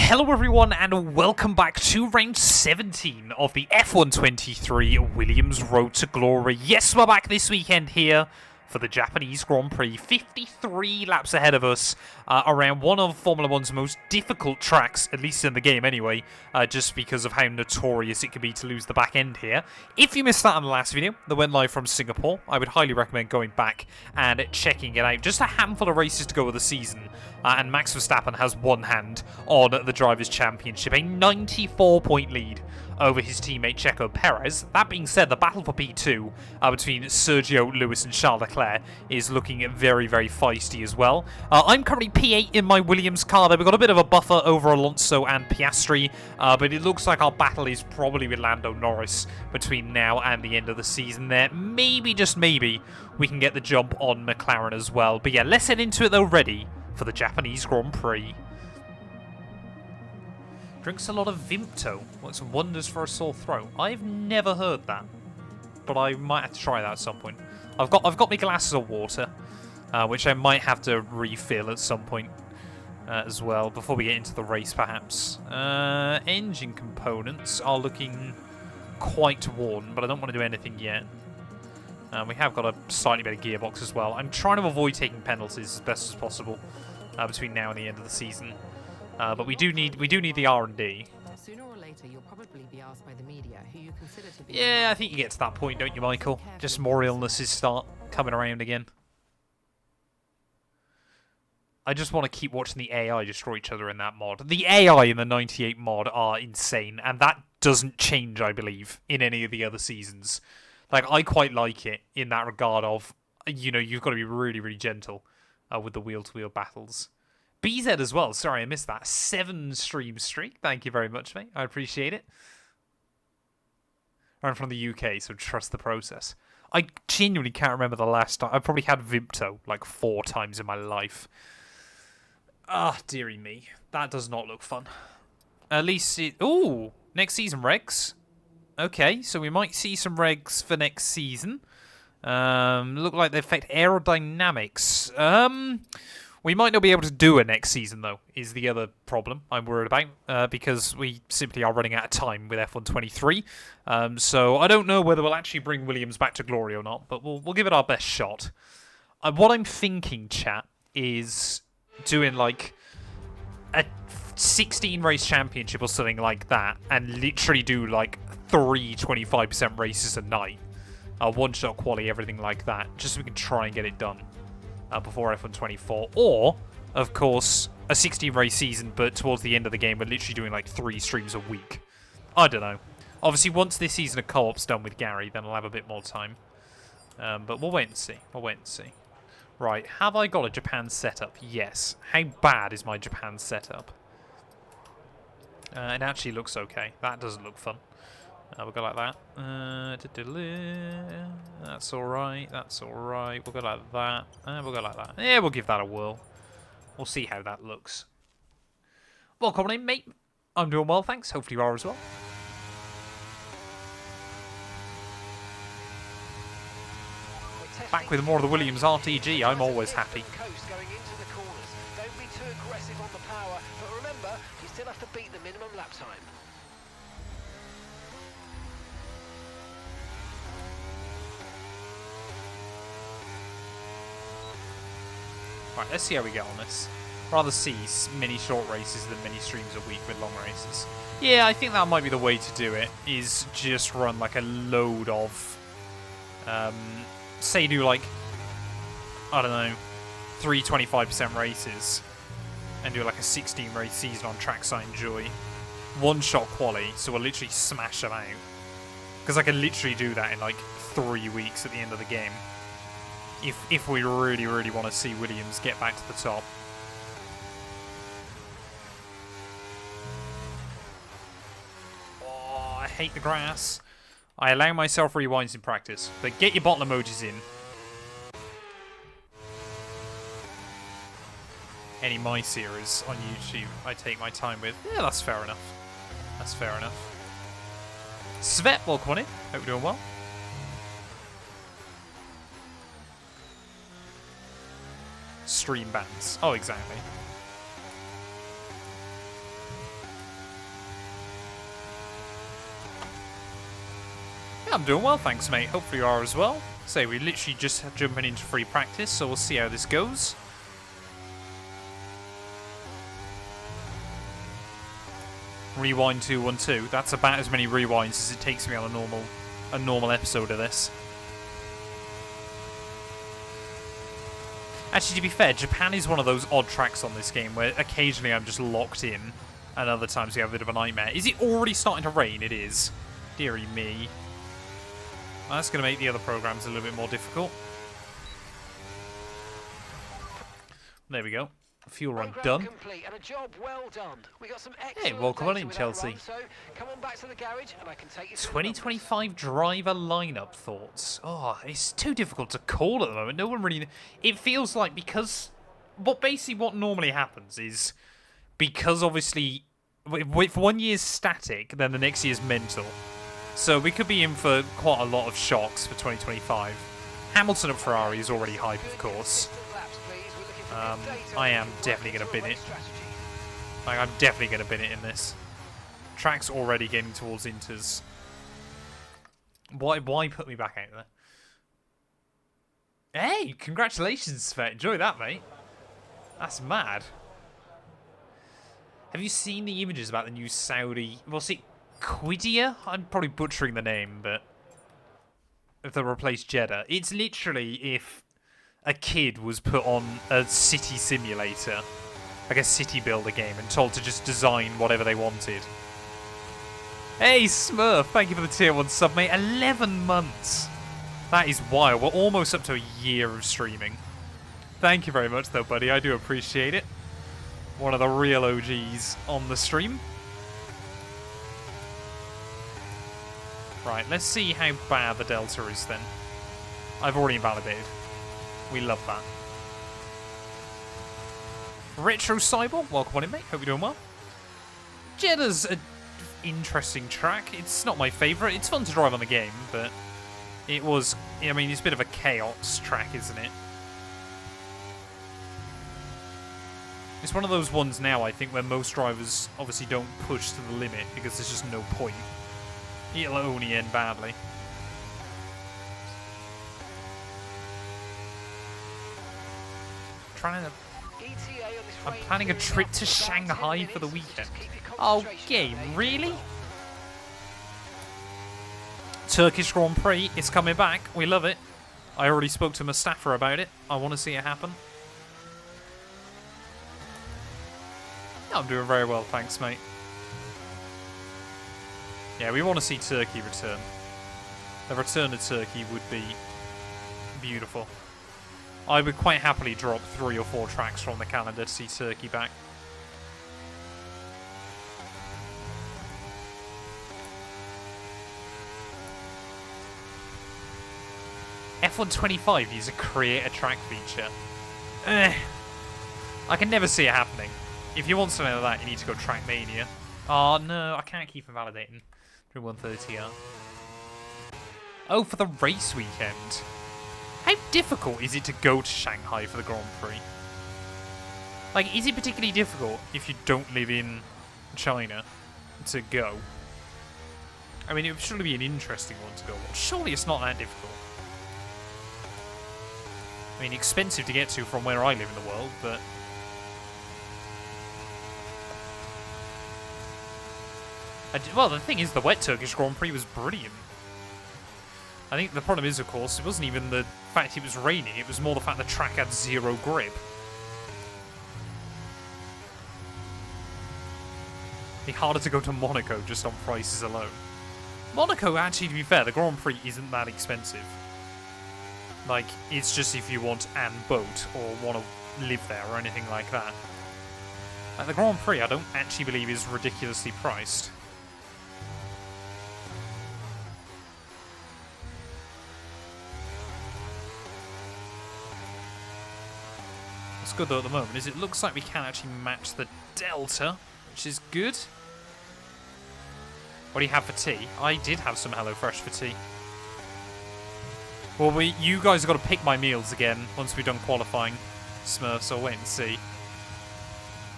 Hello everyone and welcome back to round 17 of the F123 Williams Road to Glory. Yes, we're back this weekend here for the Japanese Grand Prix. 53 laps ahead of us around one of Formula One's most difficult tracks, at least in the game anyway, just because of how notorious it can be to lose the back end here. If you missed that in the last video that went live from Singapore, I would highly recommend going back and checking it out. Just a handful of races to go of the season, and Max Verstappen has one hand on the Drivers' Championship, a 94-point lead over his teammate Checo Perez. That being said, the battle for P2 between Sergio, Lewis and Charles Leclerc is looking very, very feisty as well. I'm currently P8 in my Williams car there. We've got a bit of a buffer over Alonso and Piastri, but it looks like our battle is probably with Lando Norris between now and the end of the season there. Maybe, just maybe, we can get the jump on McLaren as well. But yeah, let's head into it though, ready for the Japanese Grand Prix. Drinks a lot of Vimto. Works wonders for a sore throat. I've never heard that, but I might have to try that at some point. I've got my glasses of water, which I might have to refill at some point as well before we get into the race, perhaps. Engine components are looking quite worn, but I don't want to do anything yet. We have got a slightly better gearbox as well. I'm trying to avoid taking penalties as best as possible between now and the end of the season. But we do need the R&D. Sooner or later, you'll probably be asked by the media who you consider to be. Yeah, I think you get to that point, don't you, Michael? Just more illnesses start coming around again. I just want to keep watching the AI destroy each other in that mod. The AI in the 98 mod are insane, and that doesn't change, I believe, in any of the other seasons. Like, I quite like it in that regard of, you know, you've got to be really, really gentle with the wheel-to-wheel battles. BZ as well. Sorry, I missed that. 7-stream streak. Thank you very much, mate. I appreciate it. I'm from the UK, so trust the process. I genuinely can't remember the last time. I've probably had Vimto like 4 times in my life. Ah, dearie me. That does not look fun. At least it... Ooh! Next season regs. Okay, so we might see some regs for next season. Look like they affect aerodynamics. We might not be able to do it next season, though, is the other problem I'm worried about, because we simply are running out of time with F123. So I don't know whether we'll actually bring Williams back to glory or not, but we'll give it our best shot. What I'm thinking, chat, is doing, like, a 16-race championship or something like that, and literally do, like, 3 25% races a night. One-shot quali, everything like that, just so we can try and get it done. Before F124, or, of course, a 16-race season, but towards the end of the game, we're literally doing like 3 streams a week. I don't know. Obviously, once this season of co-op's done with Gary, then I'll have a bit more time. But we'll wait and see. We'll wait and see. Right, have I got a Japan setup? Yes. How bad is my Japan setup? It actually looks okay. That doesn't look fun. We'll go like that. That's alright. That's alright. We'll go like that. We'll go like that. Yeah, we'll give that a whirl. We'll see how that looks. Welcome in, mate. I'm doing well, thanks. Hopefully you are as well. Back with more of the Williams RTG. I'm always happy. Going into the corners. Don't be too aggressive on the power, but remember, you still have to beat the minimum lap time. Right, let's see how we get on this. Rather see many short races than many streams a week with long races. Yeah, I think that might be the way to do it, is just run like a load of, say do like, I don't know, 3 25% races, and do like a 16 race season on tracks I enjoy. One-shot quali, so we'll literally smash them out. Because I can literally do that in like 3 weeks at the end of the game. If we really, really want to see Williams get back to the top. Oh, I hate the grass. I allow myself rewinds in practice, but get your bottle emojis in. Any My series on YouTube I take my time with. Yeah, that's fair enough. That's fair enough. Svet, welcome on in. Hope you're doing well. Stream bans. Oh, exactly. Yeah, I'm doing well, thanks, mate. Hopefully you are as well. So we're literally just jumping into free practice, so we'll see how this goes. Rewind 212. That's about as many rewinds as it takes me on a normal episode of this. Actually, to be fair, Japan is one of those odd tracks on this game where occasionally I'm just locked in, and other times we have a bit of a nightmare. Is it already starting to rain? It is. Deary me. Well, that's going to make the other programs a little bit more difficult. There we go. Fuel run done. Complete and a job well done. We got some Hey, welcome on in, Chelsea. Run, so come on back to the garage and I can take you 2025 driver lineup thoughts. Oh, it's too difficult to call at the moment. No one really. It feels like because what normally happens is because obviously if 1 year's static, then the next year's mental. So we could be in for quite a lot of shocks for 2025. Hamilton at Ferrari is already hype, of course. I am definitely going to bin it. Like, I'm definitely going to bin it in this. Track's already getting towards Inters. Why put me back out there? Hey, congratulations, Svet. Enjoy that, mate. That's mad. Have you seen the images about the new Saudi... What's it? Quidia? I'm probably butchering the name, but... If they replace Jeddah. It's literally if a kid was put on a city simulator, like a city builder game, and told to just design whatever they wanted. Hey, Smurf, thank you for the tier 1 sub, mate. 11 months. That is wild. We're almost up to a year of streaming. Thank you very much, though, buddy. I do appreciate it. One of the real OGs on the stream. Right, let's see how bad the Delta is, then. I've already invalidated. We love that. Retro Cyber, welcome on in, mate. Hope you're doing well. Jeddah's an interesting track. It's not my favourite. It's fun to drive on the game, but it was... I mean, it's a bit of a chaos track, isn't it? It's one of those ones now, I think, where most drivers obviously don't push to the limit because there's just no point. It'll only end badly. I'm planning a trip to Shanghai for the weekend. Oh, game, really? Turkish Grand Prix is coming back. We love it. I already spoke to Mustafa about it. I want to see it happen. I'm doing very well, thanks, mate. Yeah, we want to see Turkey return. The return to Turkey would be beautiful. I would quite happily drop 3 or 4 tracks from the calendar to see Turkey back. F125 uses a create a track feature. I can never see it happening. If you want something like that, you need to go Trackmania. Oh no, I can't keep invalidating through 130R. Oh, for the race weekend. How difficult is it to go to Shanghai for the Grand Prix? Like, is it particularly difficult if you don't live in China to go? I mean, it would surely be an interesting one to go watch. Surely it's not that difficult. I mean, expensive to get to from where I live in the world, but... well, the thing is, the wet Turkish Grand Prix was brilliant. I think the problem is, of course, it wasn't even the fact it was raining, it was more the fact the track had 0 grip. It'd be harder to go to Monaco just on prices alone. Monaco, actually, to be fair, the Grand Prix isn't that expensive. Like, it's just if you want an boat or want to live there or anything like that. Like, the Grand Prix, I don't actually believe is ridiculously priced. What's good, though, at the moment is it looks like we can actually match the Delta, which is good. What do you have for tea? I did have some HelloFresh for tea. Well, you guys have got to pick my meals again once we've done qualifying, Smurfs, so I'll wait and see.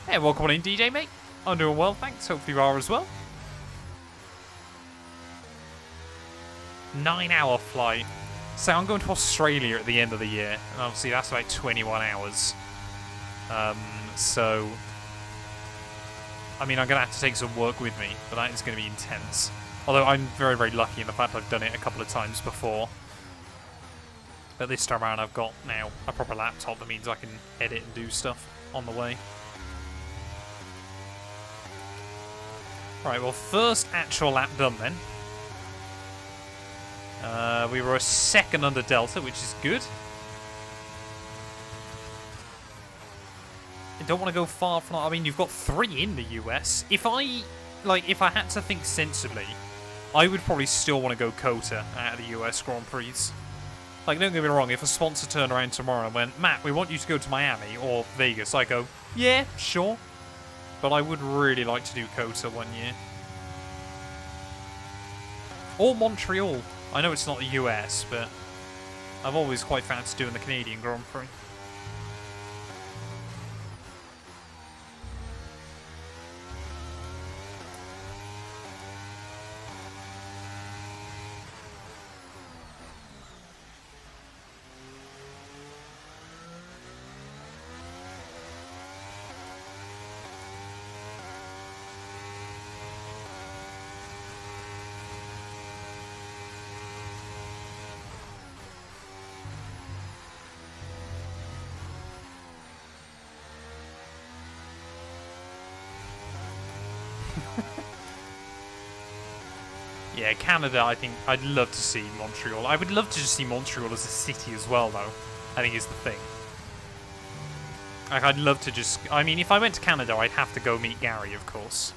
Hey, welcome on in, DJ, mate. I'm doing well, thanks. Hopefully you are as well. 9-hour flight. So I'm going to Australia at the end of the year, and obviously that's about 21 hours. So, I mean, I'm going to have to take some work with me, but that is going to be intense. Although I'm very, very lucky in the fact I've done it a couple of times before. But this time around I've got now a proper laptop that means I can edit and do stuff on the way. Right, well, first actual lap done then. We were a second under Delta, which is good. I don't want to go far from... I mean, you've got 3 in the US. If I had to think sensibly, I would probably still want to go COTA out of the US Grand Prix. Like, don't get me wrong, if a sponsor turned around tomorrow and went, Matt, we want you to go to Miami or Vegas, I go, yeah, sure. But I would really like to do COTA one year. Or Montreal. I know it's not the US, but I've always quite fancied doing the Canadian Grand Prix. Yeah, Canada, I think I'd love to see Montreal. I would love to just see Montreal as a city as well, though. I think is the thing. Like, I'd love to just... I mean, if I went to Canada, I'd have to go meet Gary, of course.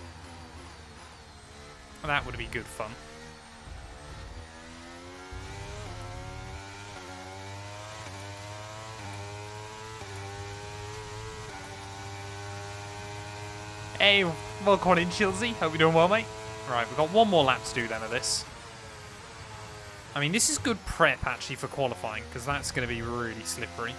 That would be good fun. Hey, welcome on in, Chilsey. Hope you're doing well, mate. Right, we've got one more lap to do then of this. I mean, this is good prep, actually, for qualifying, because that's going to be really slippery.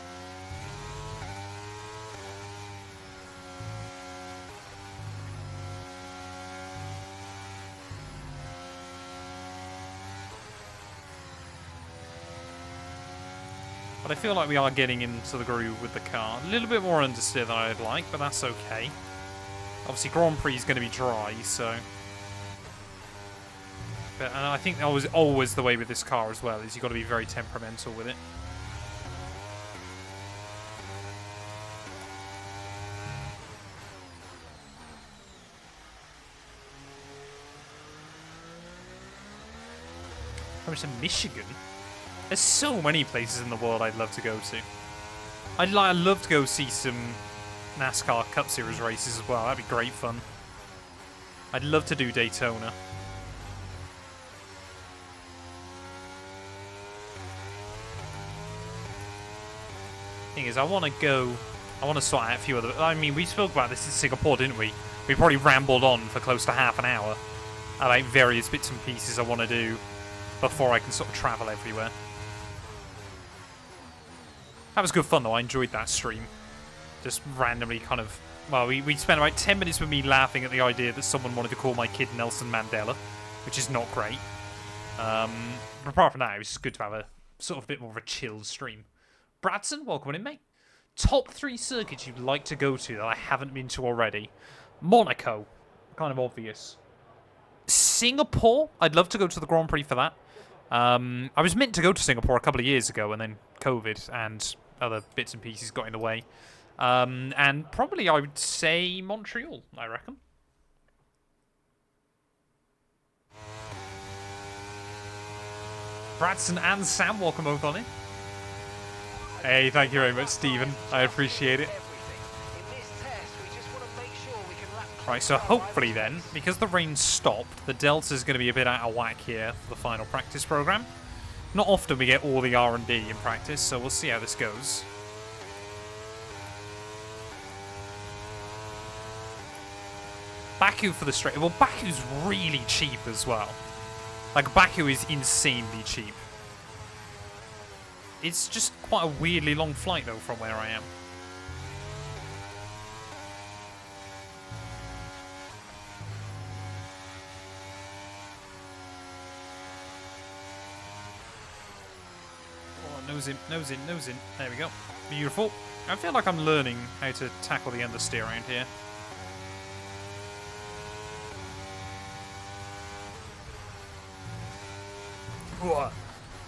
But I feel like we are getting into the groove with the car. A little bit more understeer than I'd like, but that's okay. Obviously, Grand Prix is going to be dry, so... But I think that was always the way with this car as well, is you've got to be very temperamental with it. I'm to Michigan. There's so many places in the world I'd love to go to. I'd love to go see some NASCAR Cup Series races as well. That'd be great fun. I'd love to do Daytona. Thing is, I want to sort out a few other... I mean, we spoke about this in Singapore, didn't we? We probably rambled on for close to half an hour about various bits and pieces I want to do before I can sort of travel everywhere. That was good fun, though. I enjoyed that stream. Just randomly kind of... Well, we spent about 10 minutes with me laughing at the idea that someone wanted to call my kid Nelson Mandela, which is not great. But apart from that, it was just good to have a sort of a bit more of a chilled stream. Bradson, welcome in, mate. Top 3 circuits you'd like to go to that I haven't been to already. Monaco, kind of obvious. Singapore, I'd love to go to the Grand Prix for that. I was meant to go to Singapore a couple of years ago, and then COVID and other bits and pieces got in the way. And probably I would say Montreal, I reckon. Bradson and Sam, welcome over on in. Hey, thank you very much, Stephen. I appreciate it. Right, so hopefully then, because the rain stopped, the Delta's going to be a bit out of whack here for the final practice program. Not often we get all the R&D in practice, so we'll see how this goes. Baku for the straight. Well, Baku's really cheap as well. Like, Baku is insanely cheap. It's just quite a weirdly long flight, though, from where I am. Nose in, nose in, nose in. There we go. Beautiful. I feel like I'm learning how to tackle the understeer around here. Whoa.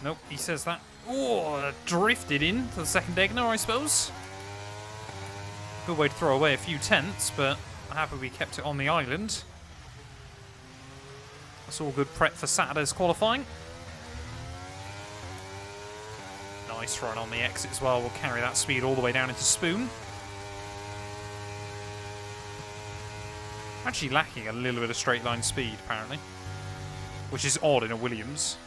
Nope, he says that. Oh, drifted in to the second Degner, I suppose. Good way to throw away a few tenths, but I'm happy we kept it on the island. That's all good prep for Saturday's qualifying. Nice run on the exit as well. We'll carry that speed all the way down into Spoon. Actually lacking a little bit of straight line speed, apparently. Which is odd in a Williams.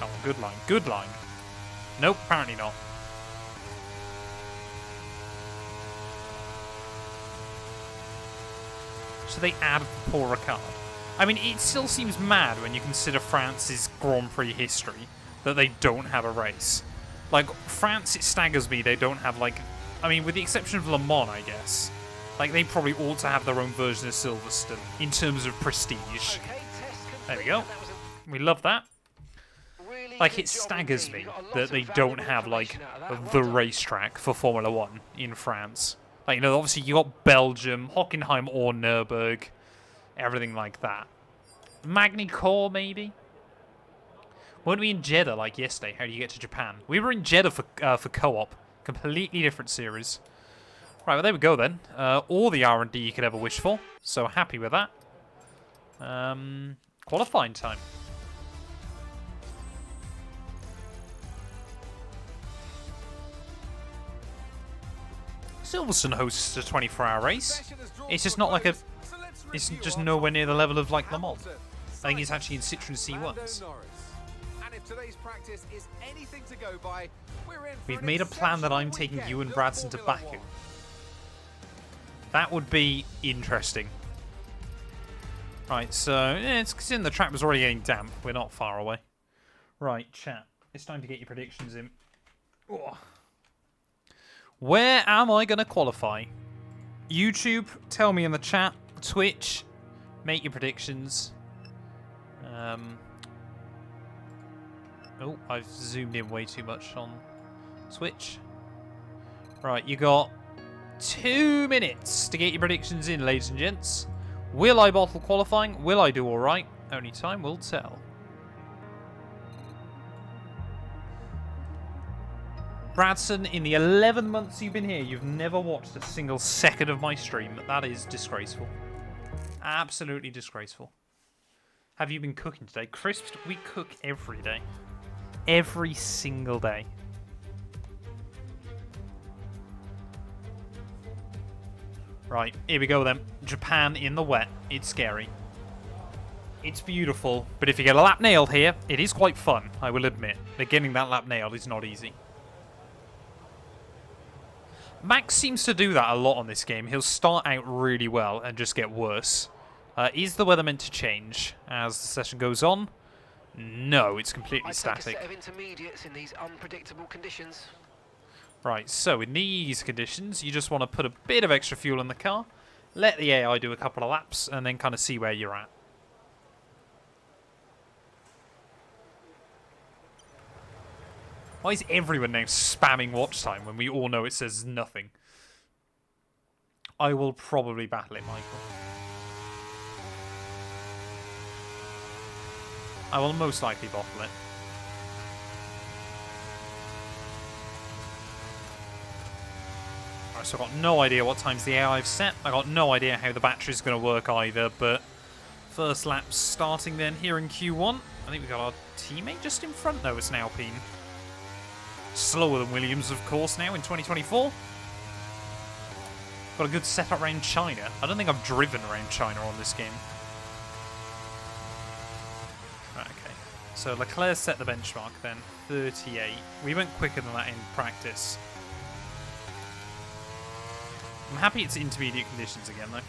Oh, good line. Good line. Nope, apparently not. So they add the poor Ricard. I mean, it still seems mad when you consider France's Grand Prix history that they don't have a race. Like, France, it staggers me they don't have, like... I mean, with the exception of Le Mans, I guess. Like, they probably ought to have their own version of Silverstone in terms of prestige. There we go. We love that. Like, it staggers me that they don't have, like, the racetrack for Formula 1 in France. Like, you know, obviously you got Belgium, Hockenheim or Nürburgring, everything like that. Magny-Cours, maybe? Weren't we in Jeddah, like, yesterday? How do you get to Japan? We were in Jeddah for co-op. Completely different series. Right, well, there we go, then. All the R&D you could ever wish for. So, happy with that. Qualifying time. Silverstone hosts a 24-hour race. It's just not like a... It's just nowhere near the level of, like, Le Mans. I think it's actually in Citroen C1s. We've made a plan that I'm taking you and Bradson to Baku. That would be interesting. Right, so... Yeah, it's considering the track was already getting damp. We're not far away. Right, chat. It's time to get your predictions in. Oh. Where am I going to qualify? YouTube, tell me in the chat. Twitch, make your predictions. Oh, I've zoomed in way too much on Twitch. Right, you got 2 minutes to get your predictions in, ladies and gents. Will I bottle qualifying? Will I do alright? Only time will tell. Bradson, in the 11 months you've been here, you've never watched a single second of my stream. That is disgraceful. Absolutely disgraceful. Have you been cooking today? Crisps, we cook every day. Every single day. Right, here we go then. Japan in the wet. It's scary. It's beautiful, but if you get a lap nailed here, it is quite fun, I will admit. But getting that lap nailed is not easy. Max seems to do that a lot on this game. He'll start out really well and just get worse. Is the weather meant to change as the session goes on? No, it's completely static. A set of intermediates in these unpredictable conditions. Right, so in these conditions, you just want to put a bit of extra fuel in the car, let the AI do a couple of laps, and then kind of see where you're at. Why is everyone now spamming watch time when we all know it says nothing? I will probably battle it, Michael. I will most likely bottle it. Alright, so I've got no idea what times the AI have set. I've got no idea how the battery's going to work either, but first lap starting then here in Q1. I think we've got our teammate just in front though, it's an Alpine. Slower than Williams, of course, now in 2024. Got a good setup around China. I don't think I've driven around China on this game. Right, okay. So Leclerc set the benchmark then, 38. We went quicker than that in practice. I'm happy it's intermediate conditions again, though.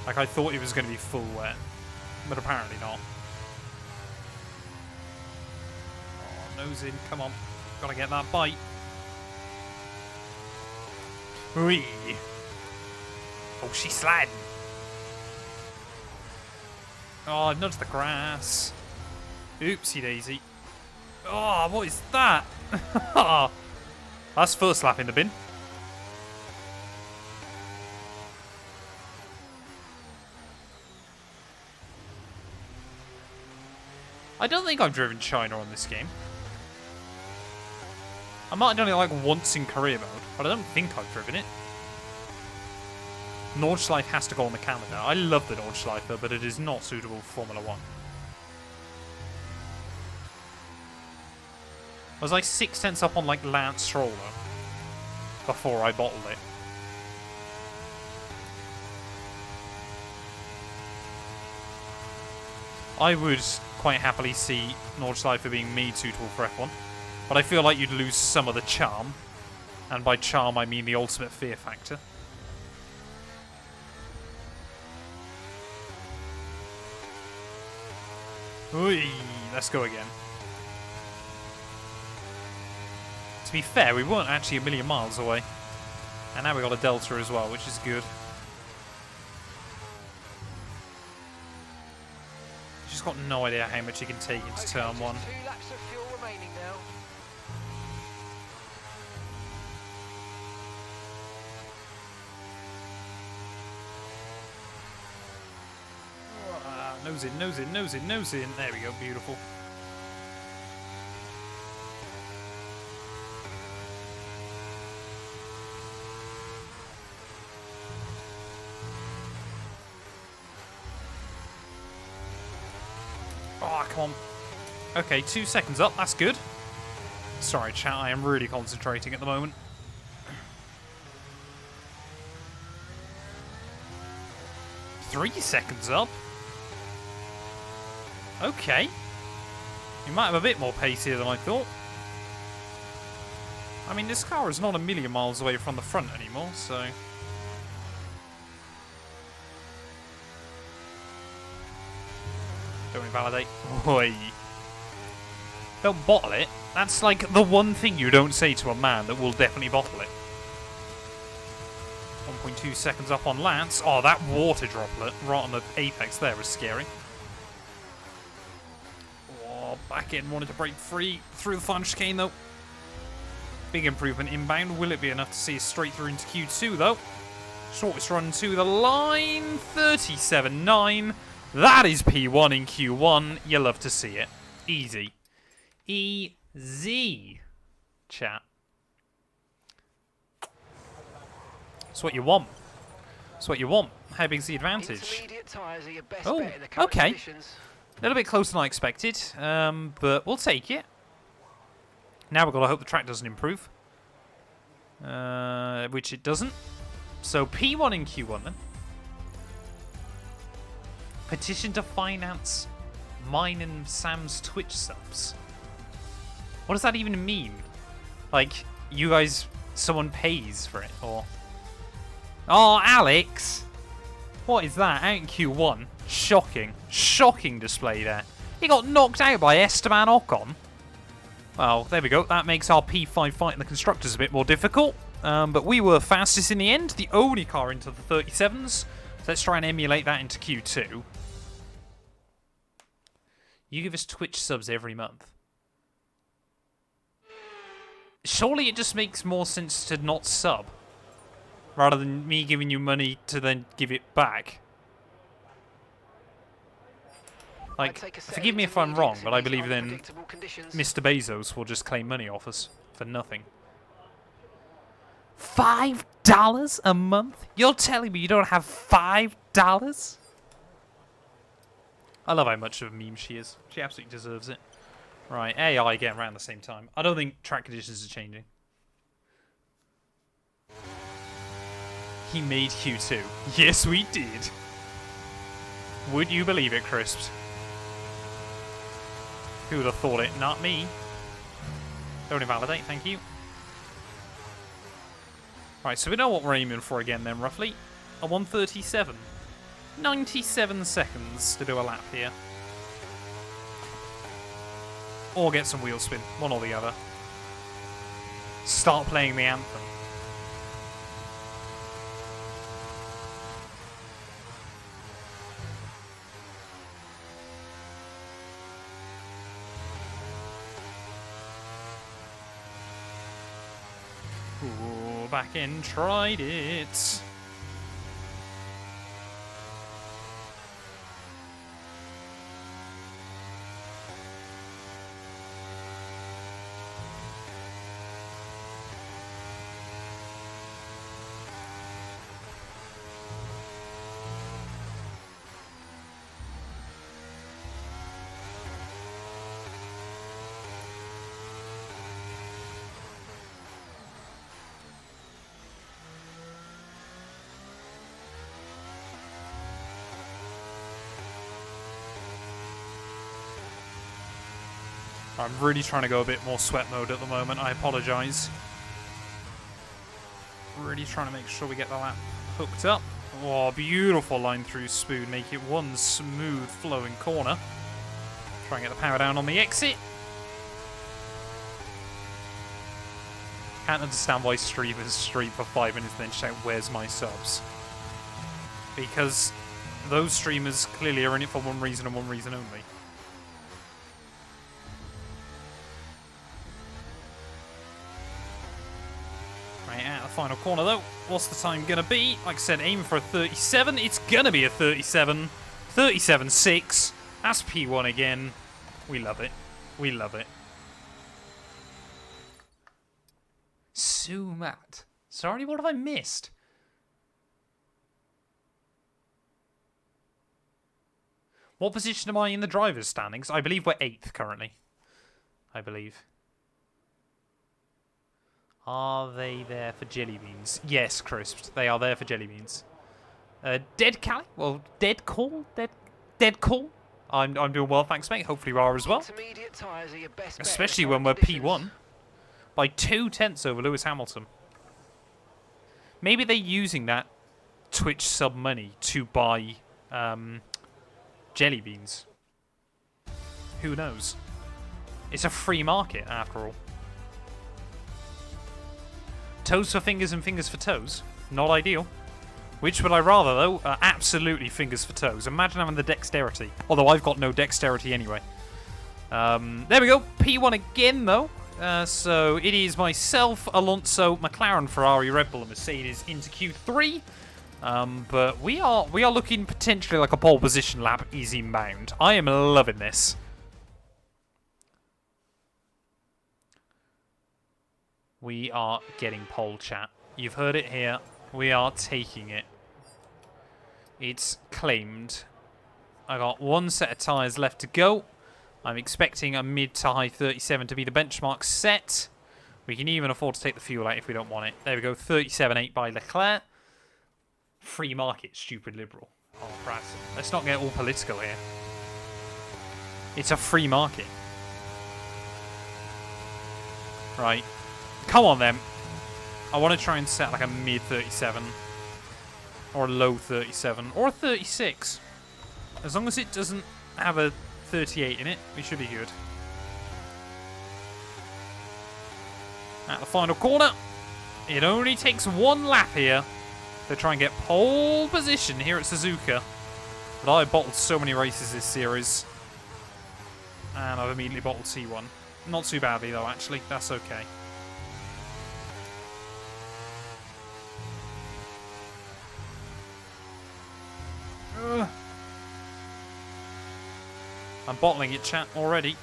Like, I thought it was going to be full wet, but apparently not. Nose in, come on. Gotta get that bite. Whee! Oh, she's sliding. Oh, I've nudged the grass. Oopsie daisy. Oh, what is that? That's first lap in the bin. I don't think I've driven China on this game. I might have done it like once in career mode, but I don't think I've driven it. Nordschleife has to go on the calendar. I love the Nordschleife, but it is not suitable for Formula 1. I was like 6 tenths up on like Lance Stroll though, before I bottled it. I would quite happily see Nordschleife being made suitable for F1, but I feel like you'd lose some of the charm, and by charm I mean the ultimate fear factor. Oi, let's go again. To be fair, we weren't actually a million miles away. And now we got a delta as well, which is good. Just got no idea how much you can take into turn one. 2 laps of fuel remaining now. Nose in, nose in, nose in, nose in. There we go, beautiful. Oh, come on. Okay, 2 seconds up. That's good. Sorry, chat. I am really concentrating at the moment. Three seconds up. Okay. You might have a bit more pace here than I thought. I mean, this car is not a million miles away from the front anymore, so... Don't invalidate. Oi. Don't bottle it. That's like the one thing you don't say to a man that will definitely bottle it. 1.2 seconds up on Lance. Oh, that water droplet right on the apex there was scary. Oh, back end wanted to break free through the final chicane though. Big improvement inbound. Will it be enough to see us straight through into Q2 though? Shortest run to the line. 37.9. That is P1 in Q1. You love to see it. Easy. Easy. Chat. That's what you want. That's what you want. How big's the advantage? Oh, okay. A little bit closer than I expected, but we'll take it. Now we've got to hope the track doesn't improve. Which it doesn't. So P1 in Q1 then. Petition to finance mine and Sam's Twitch subs. What does that even mean? Like, you guys, someone pays for it, or... Oh, Alex! What is that? Out in Q1. Shocking. Shocking display there. He got knocked out by Esteban Ocon. Well, there we go. That makes our P5 fight in the Constructors a bit more difficult. But we were fastest in the end. The only car into the 37s. So let's try and emulate that into Q2. You give us Twitch subs every month. Surely it just makes more sense to not sub. Rather than me giving you money to then give it back. Like, forgive me if I'm wrong, but I believe then Mr. Bezos will just claim money off us for nothing. $5 a month? You're telling me you don't have $5? I love how much of a meme she is. She absolutely deserves it. Right, AI getting around the same time. I don't think track conditions are changing. He made Q2. Yes, we did. Would you believe it, Crisps? Who would have thought it? Not me. Don't invalidate, thank you. Right, so we know what we're aiming for again then, roughly. A 137. 97 seconds to do a lap here. Or get some wheel spin, one or the other. Start playing the anthem. Ooh, back in, tried it. I'm really trying to go a bit more sweat mode at the moment. I apologise. Really trying to make sure we get the lap hooked up. Oh, beautiful line through Spoon. Make it one smooth flowing corner. Try and get the power down on the exit. Can't understand why streamers stream for 5 minutes and then shout, "Where's my subs?" Because those streamers clearly are in it for one reason and one reason only. Right, out of the final corner though. What's the time gonna be? Like I said, aim for a 37. It's gonna be a 37. 37.6. That's P1 again. We love it. We love it. Sumat. Sorry, what have I missed? What position am I in the driver's standings? I believe we're 8th currently. I believe. Are they there for jelly beans? Yes, Crisps. They are there for jelly beans. Dead Cali? Well, dead call? Dead call? I'm doing well, thanks, mate. Hopefully you are as well. Intermediate tyres are your best bet Especially in when we're conditions. P1. By 2/10 over Lewis Hamilton. Maybe they're using that Twitch sub money to buy jelly beans. Who knows? It's a free market, after all. Toes for fingers and fingers for toes. Not ideal. Which would I rather, though? Absolutely fingers for toes. Imagine having the dexterity. Although I've got no dexterity anyway. There we go. P1 again, though. So it is myself, Alonso, McLaren, Ferrari, Red Bull, and Mercedes into Q3. But we are looking potentially like a pole position lap is inbound. I am loving this. We are getting pole chat. You've heard it here. We are taking it. It's claimed. I got one set of tyres left to go. I'm expecting a mid to high 37 to be the benchmark set. We can even afford to take the fuel out if we don't want it. There we go, 37.8 by Leclerc. Free market, stupid liberal. Oh, Brad. Let's not get all political here. It's a free market. Right. Come on, then. I want to try and set like a mid 37. Or a low 37. Or a 36. As long as it doesn't have a 38 in it, we should be good. At the final corner. It only takes one lap here to try and get pole position here at Suzuka. But I've bottled so many races this series. And I've immediately bottled T1. Not too badly, though, actually. That's okay. I'm bottling it, chat, already.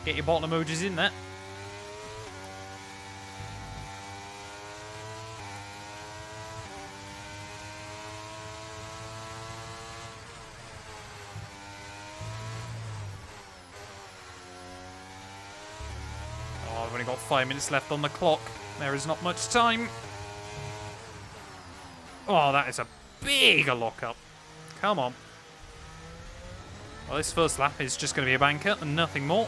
Get your bottle emojis in there. Oh, I've only got 5 minutes left on the clock. There is not much time. Oh, that is a big lock-up. Come on. Well, this first lap is just going to be a banker and nothing more.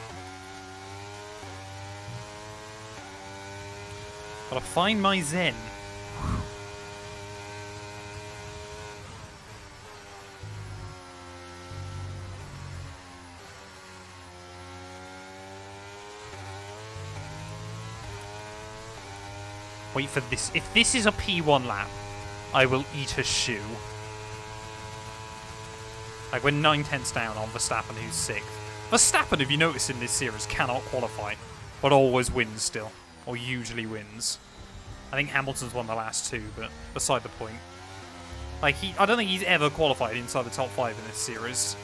Gotta find my zen. Wait for this. If this is a P1 lap, I will eat a shoe. Like, we're 9/10 down on Verstappen, who's 6th. Verstappen, if you notice in this series, cannot qualify, but always wins still. Or usually wins. I think Hamilton's won the last 2, but beside the point. Like, I don't think he's ever qualified inside the top 5 in this series.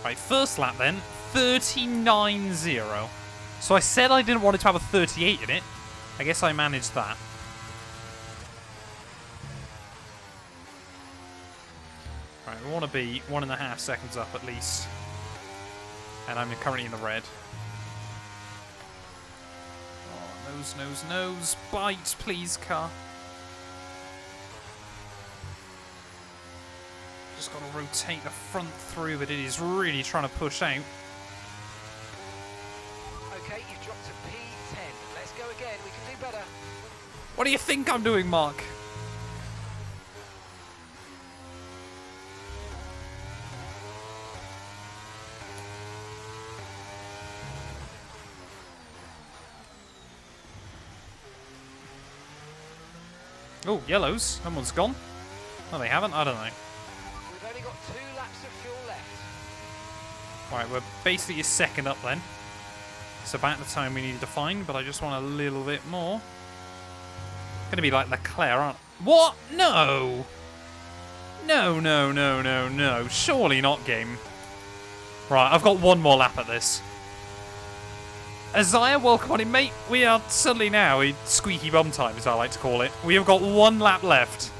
Right, first lap then, 39.0. So I said I didn't want it to have a 38 in it. I guess I managed that. Right, we want to be 1.5 seconds up at least. And I'm currently in the red. Oh, nose, nose, nose. Bite, please, car. Just got to rotate the front through, but it is really trying to push out. Okay, you've dropped to P10. Let's go again. We can do better. What do you think I'm doing, Mark? Oh, yellows. Someone's gone. No, they haven't. I don't know. We've only got 2 laps of fuel left. Right, we're basically a second up then. It's about the time we needed to find, but I just want a little bit more. Gonna be like Leclerc, aren't I? What? No! No, no, no, no, no. Surely not, game. Right, I've got one more lap at this. Isaiah, welcome on in, mate. We are suddenly now in squeaky bum time, as I like to call it. We have got 1 lap left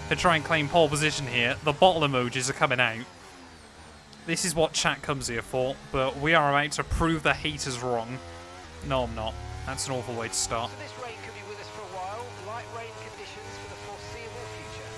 to try and claim pole position here. The bottle emojis are coming out. This is what chat comes here for, but we are about to prove the haters wrong. No, I'm not. That's an awful way to start. So this rain could be with us for a while. Light rain conditions for the foreseeable future.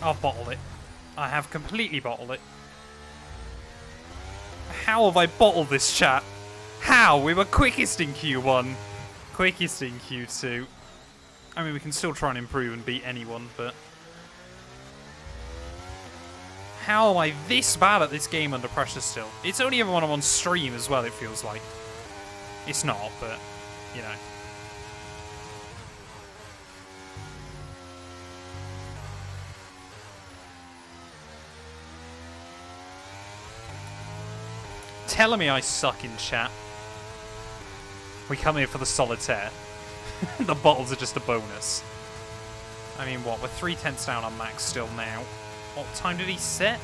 I've bottled it. I have completely bottled it. How have I bottled this, chat? How? We were quickest in Q1. Quickest in Q2. I mean, we can still try and improve and beat anyone, but... How am I this bad at this game under pressure still? It's only everyone I'm on stream as well, it feels like. It's not, but, you know. Telling me I suck in chat. We come here for the solitaire. The bottles are just a bonus. I mean, what? We're 3/10 down on max still now. What time did he set?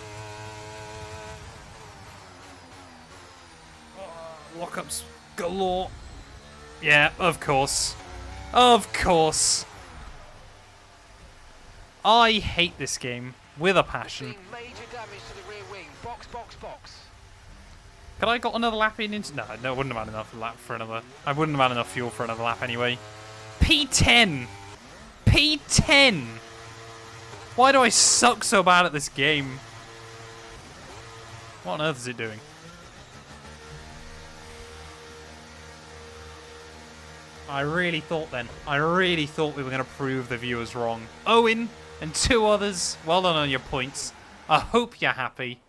Oh, lockups galore. Yeah, of course. Of course. I hate this game with a passion. Seeing major damage to the rear wing. Box, box, box. Could I got another lap in? No, I wouldn't have had enough lap for another. I wouldn't have had enough fuel for another lap anyway. P10! P10! Why do I suck so bad at this game? What on earth is it doing? I really thought then. I really thought we were going to prove the viewers wrong. Owen and 2 others, well done on your points. I hope you're happy.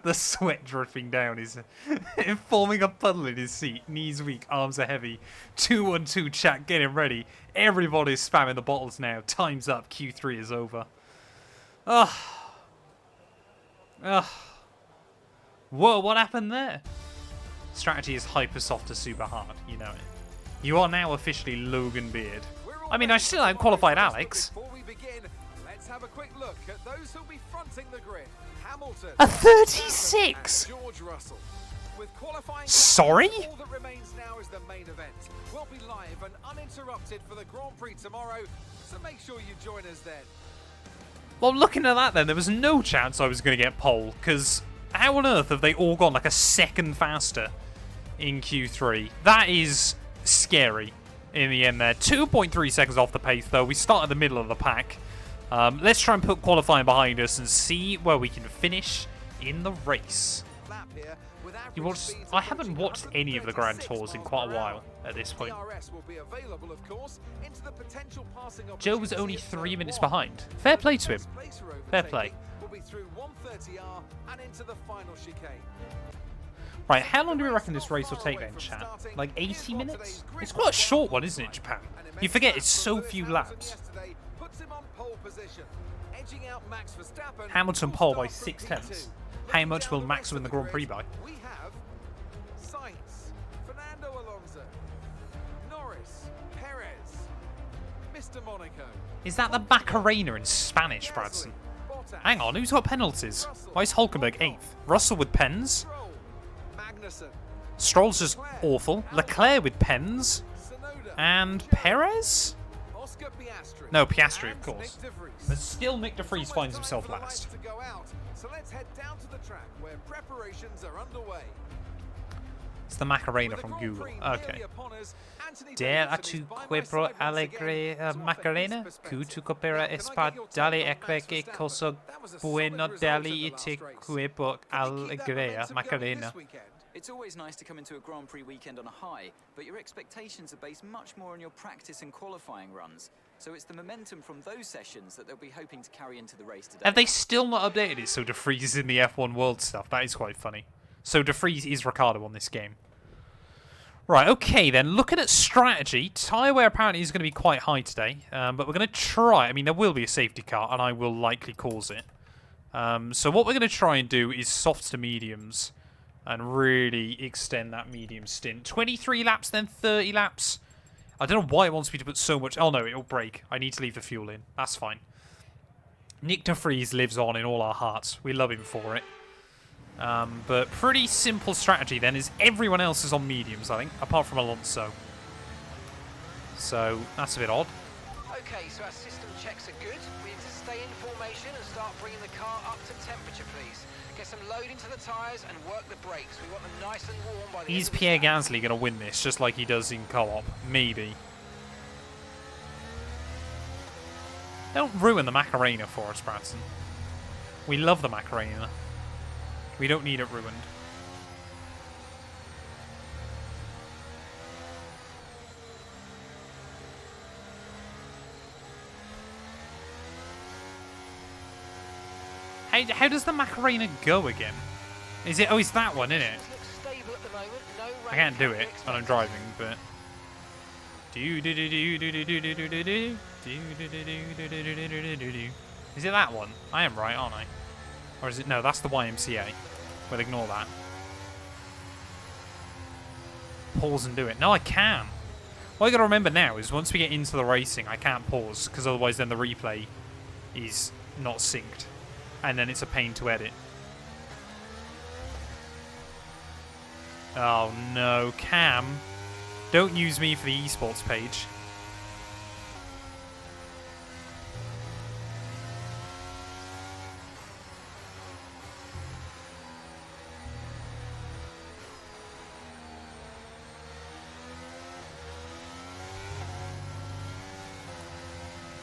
The sweat dripping down is forming a puddle in his seat. Knees weak, arms are heavy. 2-1-2 chat, getting ready. Everybody's spamming the bottles now. Time's up. Q3 is over. Ugh. Ugh. Whoa, what happened there? Strategy is hyper soft to super hard. You know it. You are now officially Logan Beard. I mean, I still haven't qualified Alex. Before we begin, let's have a quick look at those who'll be fronting the grid. Hamilton, A 36? George Russell. With qualifying Sorry? all that remains now is the main event. We'll be live and uninterrupted for the Grand Prix tomorrow, so make sure you join us then. Well, looking at that then, there was no chance I was going to get pole, because how on earth have they all gone like a second faster in Q3? That is scary in the end there. 2.3 seconds off the pace, though. We start at the middle of the pack. Let's try and put qualifying behind us and see where we can finish in the race. Lap here with average You watch, speeds I haven't approaching watched any of the Grand 126 Tours in miles quite a per while hour. at this point. DRS will be available, of course, into the potential passing Joe was opportunity only at 3 turn minutes 1. behind. Fair play to him. First place for Fair overtaking play. will be through 130R and into the final chicane. Right, how long do we reckon this race will take then, chat? Like 80 minutes? It's quite a short one, isn't it, Japan? You forget it's so few laps. Hamilton pole by 6/10. How much will Max win the Grand Prix by? We have Sainz, Fernando Alonso, Norris, Perez, Mr. Monaco. Is that the Macarena in Spanish, Bradson? Bottas, Hang on, who's got penalties? Why is Hulkenberg 8th? Russell with pens? Stroll, Magnussen, Stroll's just awful. Leclerc with pens? Tsunoda, And Perez? Oscar Piastri. No, Piastri, of and course. Nick de Vries. But still, Nick de Vries It's finds almost time himself for the last. lights to go out. So let's head down to the track where preparations are underway. It's the Macarena With the from Grand Google. Prix nearly Okay. upon us, Anthony Der Davidson tu is by my quebro side once alegre again to offer his Macarena, perspective. que tu copera Now, can I espa get your take dali on Max eque Verstappen? coso That was a bueno solid result dali in the ite last race. quebo Can he keep that alegrea momentum going Macarena. this weekend? It's always nice to come into a Grand Prix weekend on a high, but your expectations are based much more on your practice and qualifying runs. So it's the momentum from those sessions that they'll be hoping to carry into the race today. Have they still not updated it so De Vries is in the F1 World stuff? That is quite funny. So De Vries is Ricciardo on this game. Right, okay then. Looking at strategy, tyre wear apparently is going to be quite high today. But we're going to try. I mean, there will be a safety car, and I will likely cause it. So what we're going to try and do is softs to mediums and really extend that medium stint. 23 laps, then 30 laps. I don't know why it wants me to put so much... Oh, no, it'll break. I need to leave the fuel in. That's fine. Nick de Vries lives on in all our hearts. We love him for it. But pretty simple strategy then is everyone else is on mediums, I think, apart from Alonso. So that's a bit odd. Okay, so our system checks are good. We need to stay in formation and start bringing the car up to temperature, please. Get some load into the tyres and work the brakes. We want them nice and warm by the Is end of the Pierre lap. Gasly going to win this, just like he does in co-op? Maybe. Don't ruin the Macarena for us, Bradson. We love the Macarena. We don't need it ruined. How does the Macarena go again? Is it? Oh, it's that one, isn't it? Looks stable at the moment. No I can't do rain it cover when I'm expected. driving, but. Is it that one? I am right, aren't I? Or is it? No, that's the YMCA. We'll ignore that. Pause and do it. No, I can. What I got to remember now is once we get into the racing, I can't pause because otherwise then the replay is not synced, and then it's a pain to edit. Oh no, Cam. Don't use me for the esports page.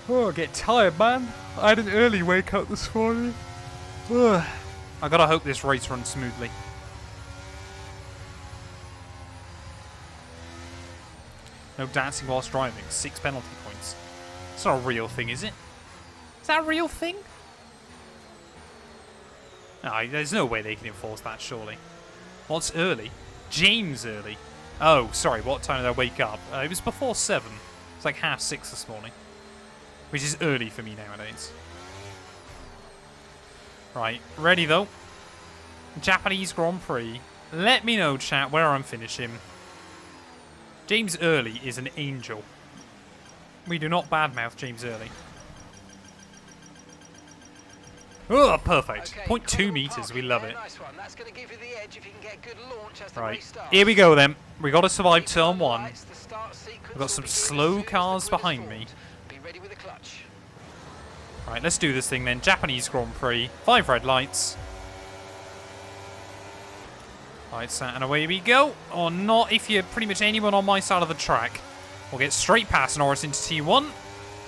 Oh, I get tired, man. I had an early wake up this morning. Ugh. I gotta hope this race runs smoothly. No dancing whilst driving. 6 penalty points. It's not a real thing, is it? Is that a real thing? No, there's no way they can enforce that, surely. What's early? James early. Oh, sorry, what time did I wake up? It was before 7. It's like 6:30 this morning. Which is early for me nowadays. Right, ready though. Japanese Grand Prix. Let me know, chat, where I'm finishing. James Early is an angel. We do not badmouth James Early. Oh, perfect. Okay, 0.2 cool meters, parking we love there, it. Nice one. That's going to give you the edge if you can get a good launch as the Right, race starts. here we go then. We got to survive Keep turn on the 1. lights, the start sequence We've got will some begin as slow soon as the cars grid is behind me. formed. Be ready with the clutch. Right, let's do this thing then. Japanese Grand Prix. 5 red lights. Lights out and away we go. Or not if you're pretty much anyone on my side of the track. We'll get straight past Norris into T1.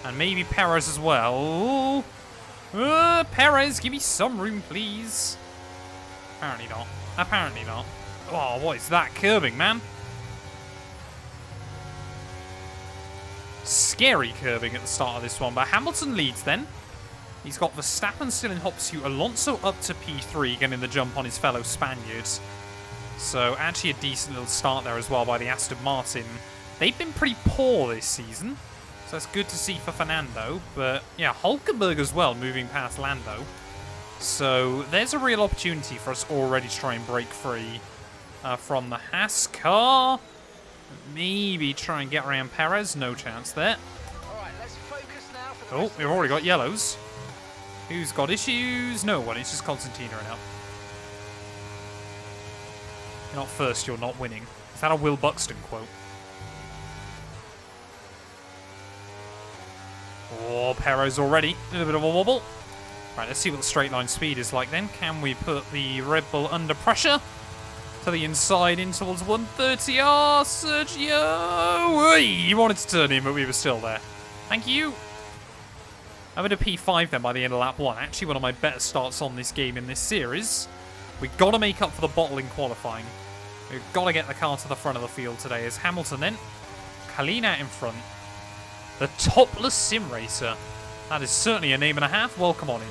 And maybe Perez as well. Perez, give me some room, please. Apparently not. Apparently not. Oh, what is that curbing, man? Scary curbing at the start of this one, but Hamilton leads then. He's got Verstappen still in hot pursuit. Alonso up to P3, getting the jump on his fellow Spaniards. So actually a decent little start there as well by the Aston Martin. They've been pretty poor this season, so that's good to see for Fernando. But yeah, Hulkenberg as well, moving past Lando. So there's a real opportunity for us already to try and break free from the Haas car. Maybe try and get around Perez. No chance there. All right, let's focus now for the Oh, rest of we've the already race. got yellows. Who's got issues? No one. It's just Constantina now. You're not first, you're not winning. Is that a Will Buxton quote? Oh, Perez already. A little bit of a wobble. Right, let's see what the straight line speed is like then. Can we put the Red Bull under pressure? To the inside in towards 130. Oh, Sergio! Oy, you wanted to turn in, but we were still there. Thank you. I'm at a P5 then by the end of lap 1. Actually, one of my better starts on this game in this series. We've got to make up for the bottle in qualifying. We've got to get the car to the front of the field today. As Hamilton then. Kalina out in front. The topless sim racer. That is certainly a name and a half. Welcome on in.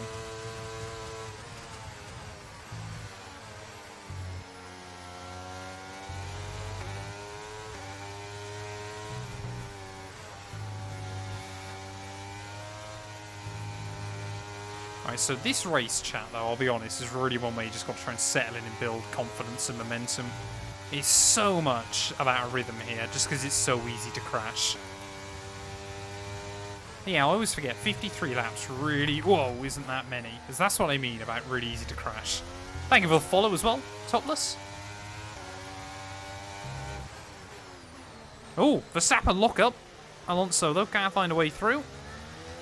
Right, so this race chat, though, I'll be honest, is really one where you just got to try and settle in and build confidence and momentum. It's so much about a rhythm here, just because it's so easy to crash. Yeah, I always forget, 53 laps really... Whoa, isn't that many? Because that's what I mean about really easy to crash. Thank you for the follow as well, Topless. Oh, Verstappen lock up. Alonso, though, can't find a way through.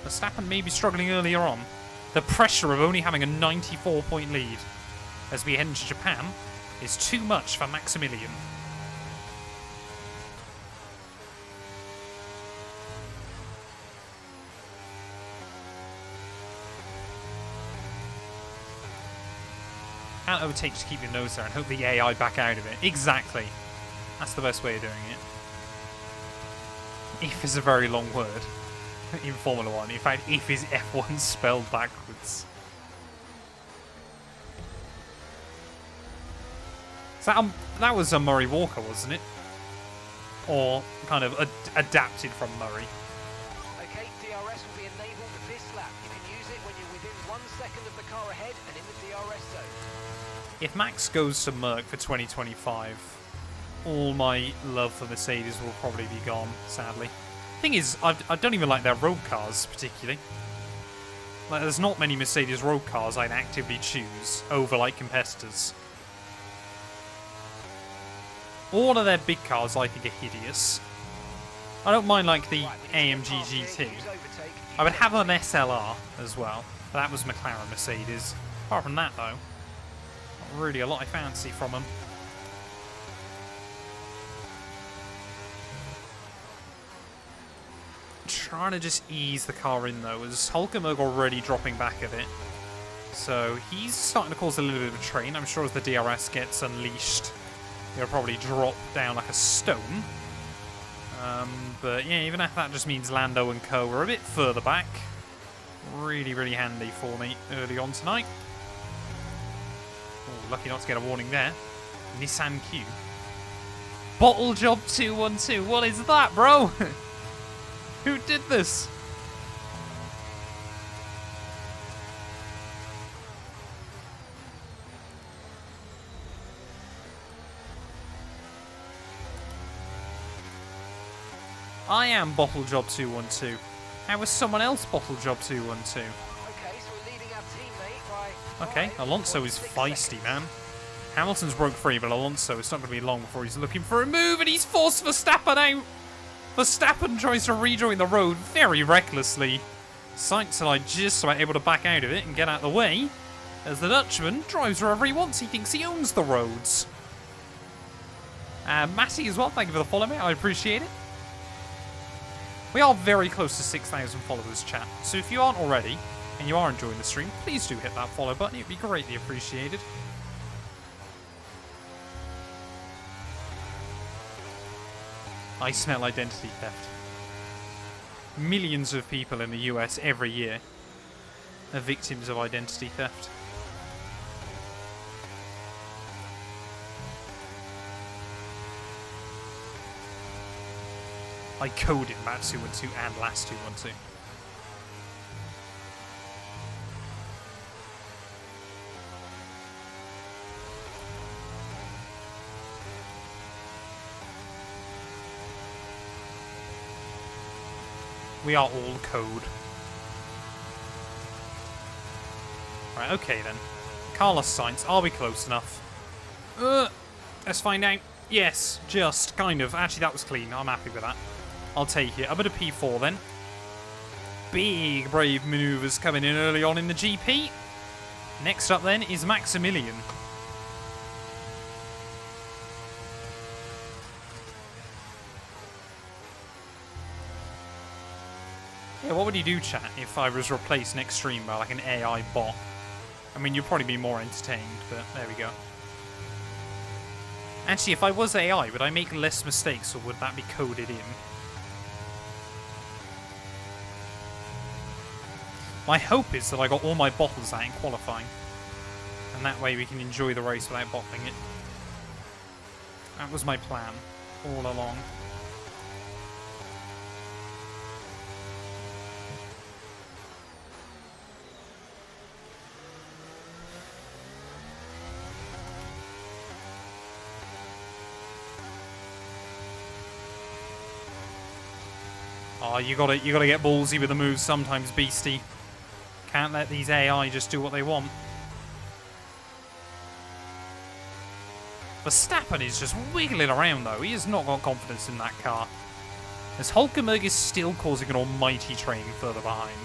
Verstappen may be struggling earlier on. The pressure of only having a 94-point lead as we head into Japan is too much for Maximilian. Can't overtake, just keep your nose there and hope the AI back out of it. Exactly. That's the best way of doing it. If is a very long word in Formula 1. In fact, if is F1 spelled backwards. So that was a Murray Walker, wasn't it? Or kind of adapted from Murray. Okay, DRS will be enabled this lap. You can use it when you're within 1 second of the car ahead and in the DRS zone. If Max goes to Merc for 2025, all my love for Mercedes will probably be gone, sadly. Thing is, I don't even like their road cars particularly. Like, there's not many Mercedes road cars I'd actively choose over like competitors. All of their big cars I think are hideous. I don't mind like the AMG GT. I would have an SLR as well, but that was McLaren Mercedes. Apart from that though, not really a lot I fancy from them. Trying to just ease the car in though, as Hulkenberg already dropping back a bit. So he's starting to cause a little bit of a train. I'm sure as the DRS gets unleashed, he'll probably drop down like a stone. But yeah, even if that just means Lando and Co are a bit further back. Really, really handy for me early on tonight. Oh, lucky not to get a warning there. Nissan Q. Bottle Job 212. What is that, bro? Who did this? I am Bottle Job 212. How was someone else Bottle Job 212? Okay, so we're leading our teammate by... Okay, Alonso is feisty, man. Hamilton's broke free, but Alonso, it's not going to be long before he's looking for a move, and he's forced Verstappen out. Verstappen tries to rejoin the road very recklessly. Sainz and I just about able to back out of it and get out of the way, as the Dutchman drives wherever he wants. He thinks he owns the roads. Matty as well, thank you for the follow, mate. I appreciate it. We are very close to 6,000 followers, chat. So if you aren't already, and you are enjoying the stream, please do hit that follow button. It would be greatly appreciated. I smell identity theft. Millions of people in the US every year are victims of identity theft. I coded Map 212 and Last 212. We are all code. Right, okay then. Carlos Sainz, are we close enough? Let's find out. Yes, just, kind of. Actually, that was clean. I'm happy with that. I'll take it. I'm at a P4 then. Big brave manoeuvres coming in early on in the GP. Next up then is Maximilian. Yeah, what would you do, chat, if I was replaced next stream by like an AI bot? I mean, you'd probably be more entertained, but there we go. Actually, if I was AI, would I make less mistakes, or would that be coded in? My hope is that I got all my bottles out in qualifying. And that way we can enjoy the race without bottling it. That was my plan, all along. Oh, you gotta get ballsy with the moves sometimes, beastie. Can't let these AI just do what they want. Verstappen is just wiggling around though. He has not got confidence in that car. As Hulkenberg is still causing an almighty train further behind.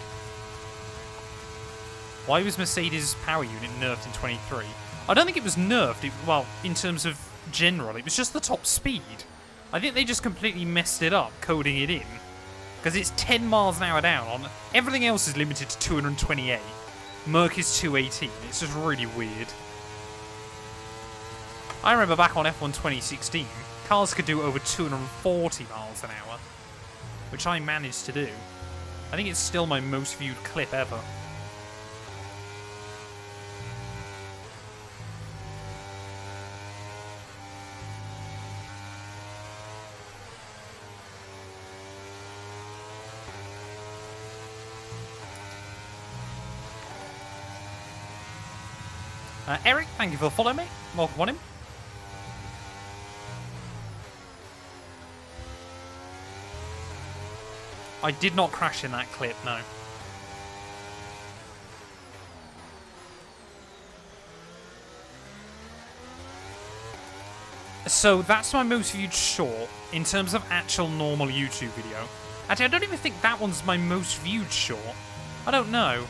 Why was Mercedes' power unit nerfed in 23? I don't think it was nerfed. Well, in terms of general, it was just the top speed. I think they just completely messed it up, coding it in. Because it's 10 miles an hour down on... Everything else is limited to 228. Merc is 218. It's just really weird. I remember back on F1 2016, cars could do over 240 miles an hour. Which I managed to do. I think it's still my most viewed clip ever. Eric, thank you for following me. Welcome on him. I did not crash in that clip, no. So that's my most viewed short in terms of actual normal YouTube video. Actually, I don't even think that one's my most viewed short. I don't know.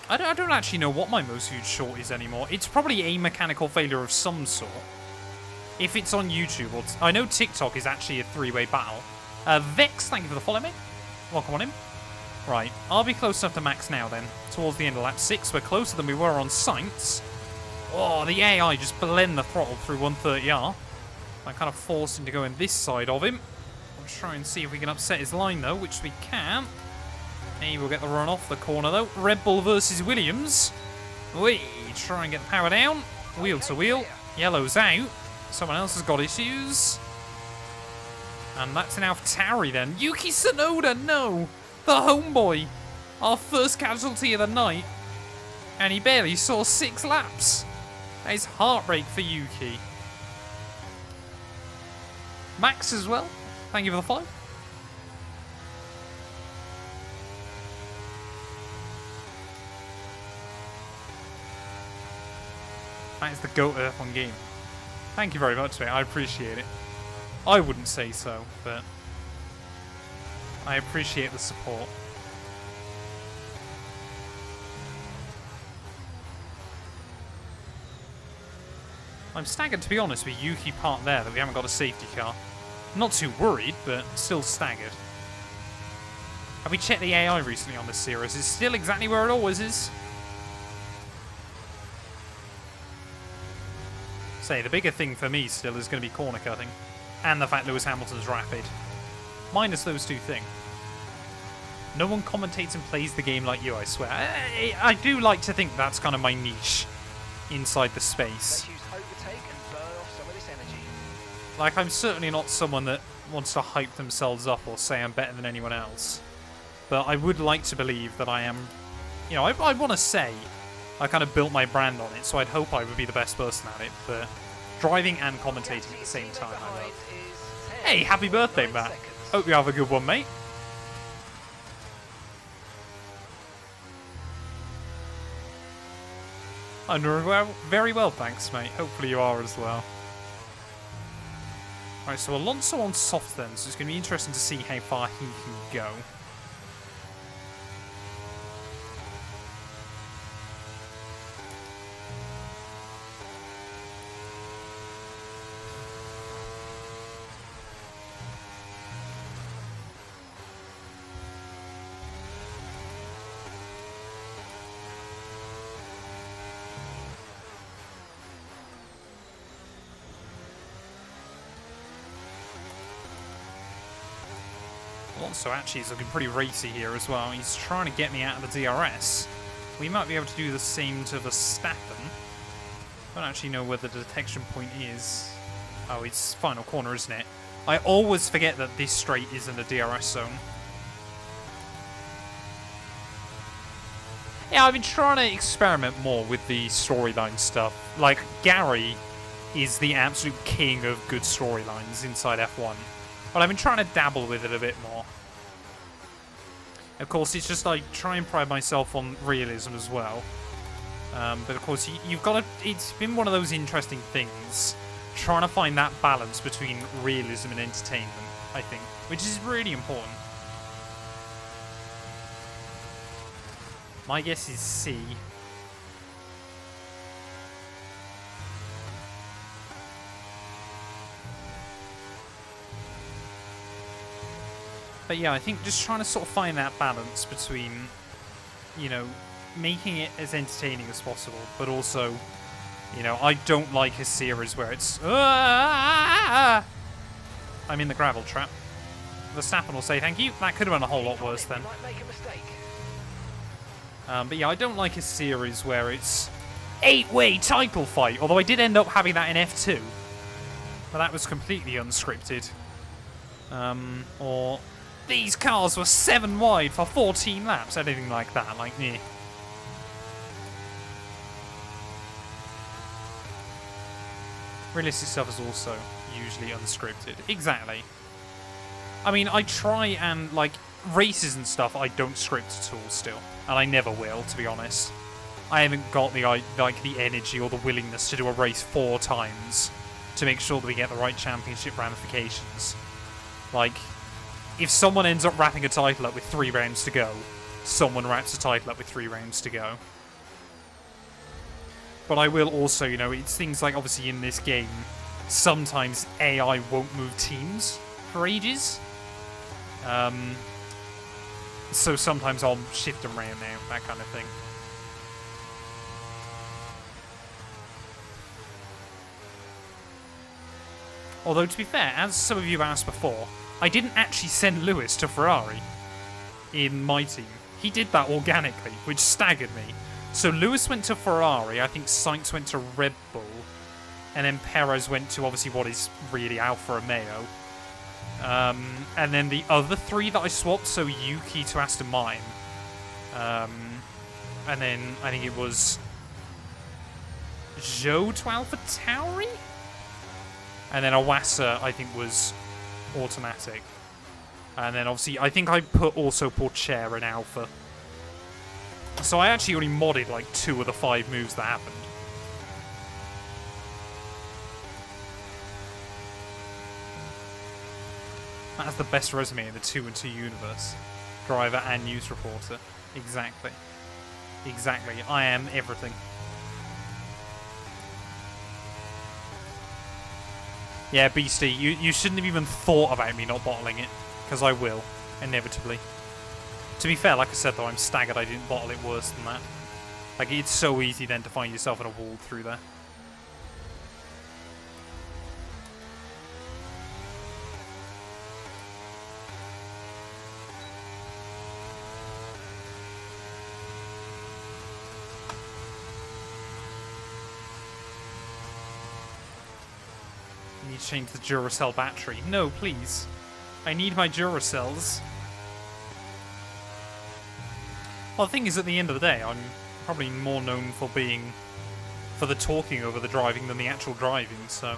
I don't actually know what my most viewed short is anymore. It's probably a mechanical failure of some sort. If it's on YouTube. Or I know TikTok is actually a three-way battle. Vex, thank you for the follow, mate. Welcome on him. Right, I'll be close enough to Max now then. Towards the end of lap 6, we're closer than we were on Sainz. Oh, the AI just blend the throttle through 130R. I kind of forced him to go in this side of him. We'll try and see if we can upset his line though, which we can. He will get the run off the corner though. Red Bull versus Williams. We try and get the power down. Wheel to wheel. Yellow's out. Someone else has got issues. And that's an AlphaTauri then. Yuki Tsunoda, no! The homeboy. Our first casualty of the night. And he barely saw 6 laps. That is heartbreak for Yuki. Max as well. Thank you for the follow. That is the GOAT F1 game. Thank you very much, mate. I appreciate it. I wouldn't say so, but I appreciate the support. I'm staggered, to be honest, with Yuki part there that we haven't got a safety car. Not too worried, but still staggered. Have we checked the AI recently on this series? It's still exactly where it always is. Say, the bigger thing for me still is going to be corner cutting. And the fact Lewis Hamilton's rapid. Minus those two things. No one commentates and plays the game like you, I swear. I do like to think that's kind of my niche inside the space. Let's use overtake and burn off some of this energy. Like, I'm certainly not someone that wants to hype themselves up or say I'm better than anyone else. But I would like to believe that I am... You know, I want to say I kind of built my brand on it, so I'd hope I would be the best person at it. But driving and commentating at the same time, I love. Hey, happy birthday, Matt. Hope you have a good one, mate. I'm doing very well, thanks, mate. Hopefully you are as well. Right, so Alonso on soft then, so it's going to be interesting to see how far he can go. Alonso actually is looking pretty racy here as well. He's trying to get me out of the DRS. We might be able to do the same to Verstappen. I don't actually know where the detection point is. Oh, it's final corner, isn't it? I always forget that this straight is in the DRS zone. Yeah, I've been trying to experiment more with the storyline stuff. Like, Gary is the absolute king of good storylines inside F1. But I've been trying to dabble with it a bit more. Of course, it's just I try and pride myself on realism as well. But of course, you've got to... It's been one of those interesting things, trying to find that balance between realism and entertainment, I think, which is really important. My guess is C. But yeah, I think just trying to sort of find that balance between, you know, making it as entertaining as possible, but also, you know, I don't like a series where it's... I'm in the gravel trap. Verstappen will say thank you. That could have been a whole lot worse then. But yeah, I don't like a series where it's 8-way title fight, although I did end up having that in F2. But that was completely unscripted. Or... These cars were 7 wide for 14 laps, anything like that, like me. Realistic stuff is also usually unscripted. Exactly. I mean, I try and, like, races and stuff I don't script at all still. And I never will, to be honest. I haven't got the, like, the energy or the willingness to do a race 4 times to make sure that we get the right championship ramifications. Like... If someone ends up wrapping a title up with 3 rounds to go, someone wraps a title up with 3 rounds to go. But I will also, you know, it's things like, obviously in this game, sometimes AI won't move teams for ages. So sometimes I'll shift them around now, that kind of thing. Although, to be fair, as some of you have asked before, I didn't actually send Lewis to Ferrari in my team. He did that organically, which staggered me. So Lewis went to Ferrari, I think Sainz went to Red Bull, and then Perez went to obviously what is really Alfa Romeo. And then the other 3 that I swapped, so Yuki to Aston Martin. And then I think it was Zhou to Alpha Tauri? And then Awasa, I think, was automatic. And then obviously I think I put also Porcher in Alpha. So I actually only modded like 2 of the 5 moves that happened. That's the best resume in the 2 and 2 universe. Driver and news reporter. Exactly. Exactly. I am everything. Yeah, Beastie, you shouldn't have even thought about me not bottling it, because I will, inevitably. To be fair, like I said though, I'm staggered I didn't bottle it worse than that. Like, it's so easy then to find yourself in a wall through there. You need to change the Duracell battery. No, please. I need my Duracells. Well, the thing is, at the end of the day, I'm probably more known for the talking over the driving than the actual driving, so it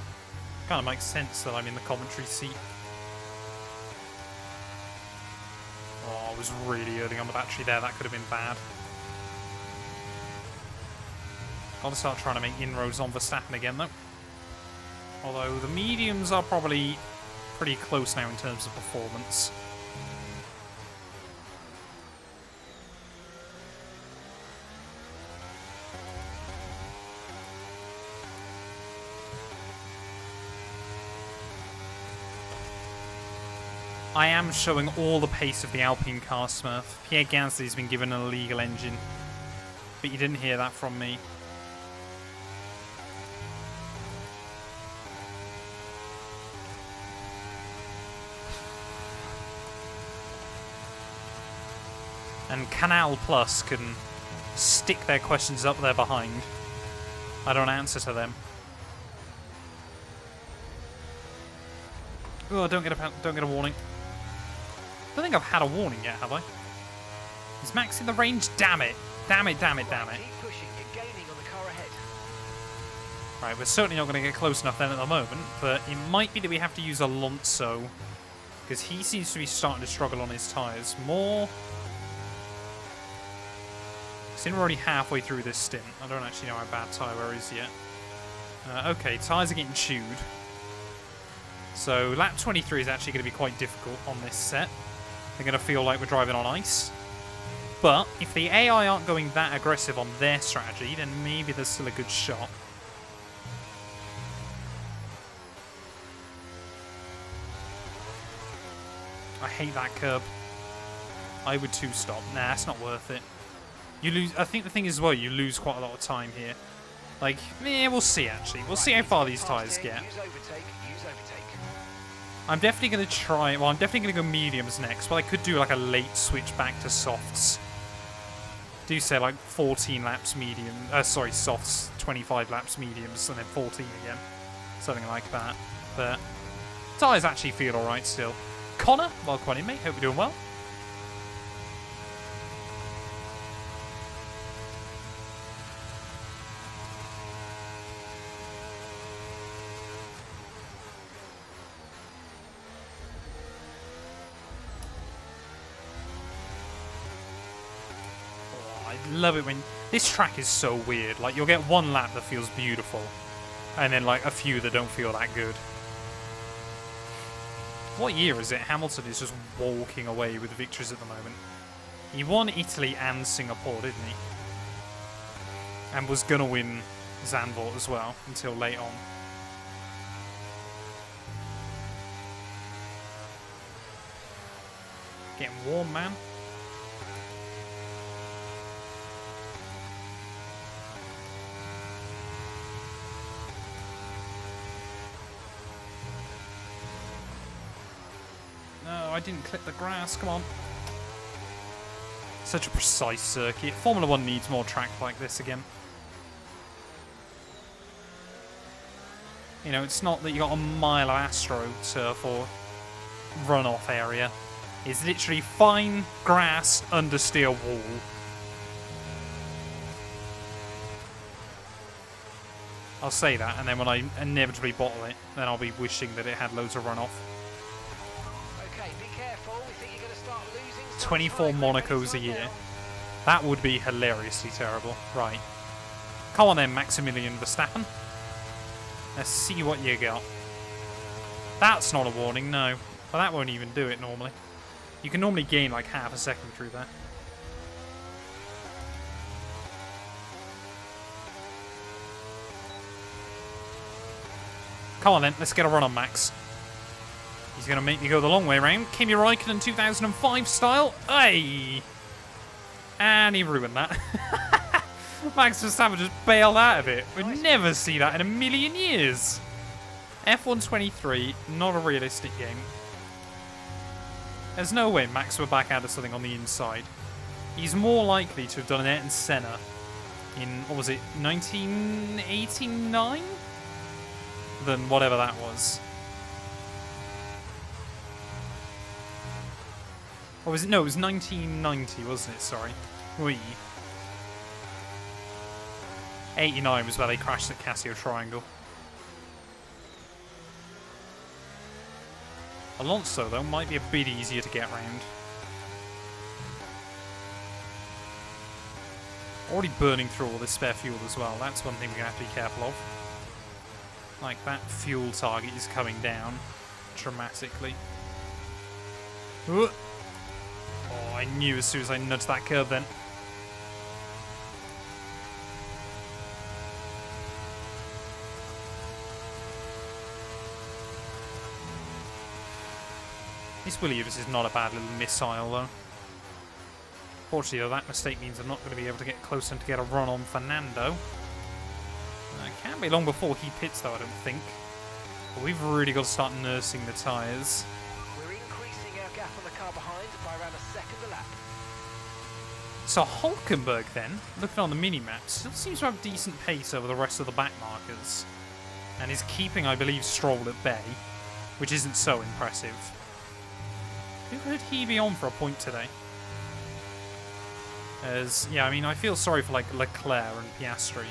kind of makes sense that I'm in the commentary seat. Oh, I was really early on the battery there. That could have been bad. Got to start trying to make inroads on Verstappen again, though. Although the mediums are probably pretty close now in terms of performance. I am showing all the pace of the Alpine car, Smurf. Pierre Gasly's been given an illegal engine, but you didn't hear that from me. And Canal Plus can stick their questions up there behind. I don't answer to them. Oh, don't get a warning. I don't think I've had a warning yet, have I? Is Max in the range? Damn it! Damn it! Damn it! Damn it! Keep pushing. You're gaining on the car ahead. Right, we're certainly not going to get close enough then at the moment, but it might be that we have to use Alonso, because he seems to be starting to struggle on his tyres more. Since we're already halfway through this stint, I don't actually know how bad tyre wear is yet. Okay, tyres are getting chewed. So lap 23 is actually going to be quite difficult on this set. They're going to feel like we're driving on ice. But if the AI aren't going that aggressive on their strategy, then maybe there's still a good shot. I hate that curb. I would too stop. Nah, it's not worth it. You lose. I think the thing is as well, you lose quite a lot of time here. Like, yeah, we'll see actually. We'll see how far these tyres get. Use overtake. Use overtake. I'm definitely going to try... Well, I'm definitely going to go mediums next, but I could do like a late switch back to softs. Do say like 14 laps medium... sorry, softs, 25 laps mediums, and then 14 again. Something like that. But tyres actually feel alright still. Connor, welcome on in, mate. Hope you're doing well. Love it when this track is so weird. Like, you'll get one lap that feels beautiful and then like a few that don't feel that good. What year is it? Hamilton is just walking away with victories at the moment. He won Italy and Singapore, didn't he? And was gonna win Zandvoort as well until late on. Getting warm, man. No, I didn't clip the grass, come on. Such a precise circuit. Formula 1 needs more track like this again. You know, it's not that you got a mile of AstroTurf or runoff area. It's literally fine grass, understeer wall. I'll say that, and then when I inevitably bottle it, then I'll be wishing that it had loads of runoff. Okay, be careful. We think you're going to start losing some 24 time. Monacos a year. That would be hilariously terrible. Right. Come on then, Maximilian Verstappen. Let's see what you got. That's not a warning, no. Well, that won't even do it normally. You can normally gain like half a second through there. Come on then, let's get a run on Max. He's going to make me go the long way around. Kimi Räikkönen 2005 style. Hey! And he ruined that. Max Verstappen just bailed out of it. We'd never see that in a million years. F1 23, not a realistic game. There's no way Max would back out of something on the inside. He's more likely to have done an Ayrton Senna in, what was it, 1989? Than whatever that was. Or was it? No, it was 1990, wasn't it? Sorry. Oui. 89 was where they crashed at Casio Triangle. Alonso, though, might be a bit easier to get around. Already burning through all this spare fuel as well. That's one thing we're going to have to be careful of. Like, that fuel target is coming down dramatically. Oh, I knew as soon as I nudged that curve then. This Williams is not a bad little missile, though. Fortunately, though, that mistake means I'm not going to be able to get close enough to get a run on Fernando. It can't be long before he pits, though, I don't think. But we've really got to start nursing the tyres. We're increasing our gap on the car behind by around a second a lap. So Hulkenberg, then, looking on the mini-map, still seems to have decent pace over the rest of the back markers. And is keeping, I believe, Stroll at bay, which isn't so impressive. Who could he be on for a point today? Yeah, I mean, I feel sorry for, like, Leclerc and Piastri.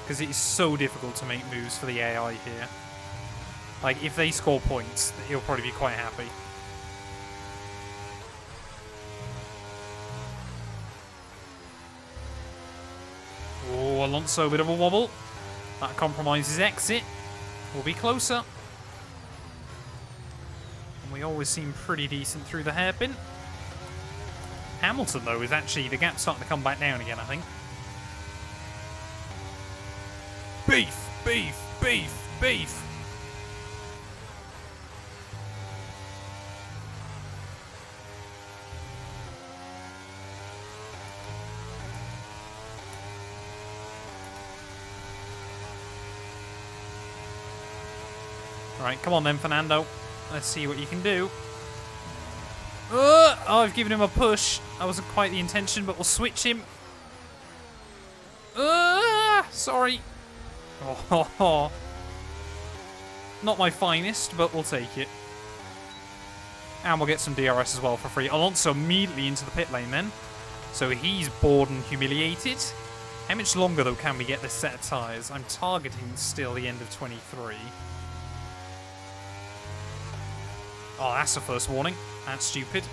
Because it is so difficult to make moves for the AI here. Like, if they score points, he'll probably be quite happy. Oh, Alonso, a bit of a wobble. That compromises exit. We'll be closer. And we always seem pretty decent through the hairpin. Hamilton, though, is actually... the gap's starting to come back down again, I think. Beef! Beef! Beef! Beef! Alright, come on then, Fernando. Let's see what you can do. Oh, I've given him a push. That wasn't quite the intention, but we'll switch him. Sorry. Oh, not my finest, but we'll take it. And we'll get some DRS as well for free. Alonso immediately into the pit lane then. So he's bored and humiliated. How much longer, though, can we get this set of tyres? I'm targeting still the end of 23. Oh, that's the first warning. That's stupid.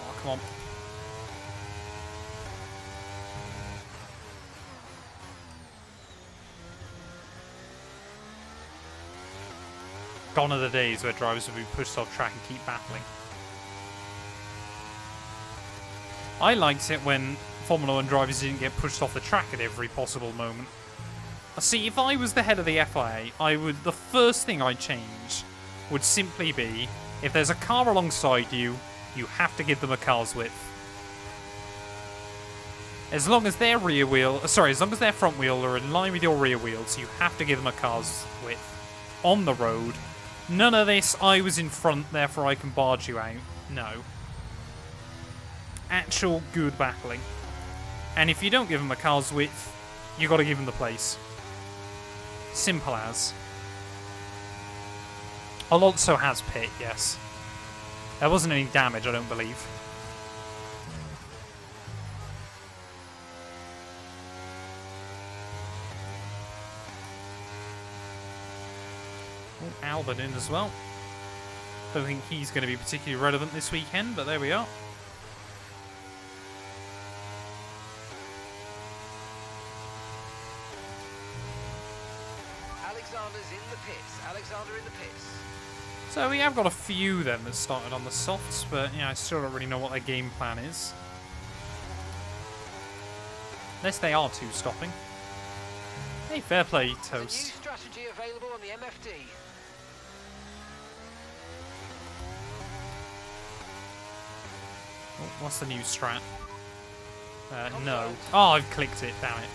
Oh, come on. Gone are the days where drivers would be pushed off track and keep battling. I liked it when Formula 1 drivers didn't get pushed off the track at every possible moment. See, if I was the head of the FIA, the first thing I'd change would simply be, if there's a car alongside you, you have to give them a car's width. As long as their as long as their front wheel are in line with your rear wheels, you have to give them a car's width. On the road. None of this, I was in front, therefore I can barge you out. No. Actual good battling. And if you don't give them a car's width, you got to give them the place. Simple as. Alonso has pit, yes. There wasn't any damage, I don't believe. Oh, Albon in as well. Don't think he's going to be particularly relevant this weekend, but there we are. So we have got a few then that started on the softs, but yeah, I still don't really know what their game plan is. Unless they are two-stopping. Hey, fair play, There's a new Toast. strategy available on the MFD. Oh, what's the new strat? No. Oh, I've clicked it, damn it.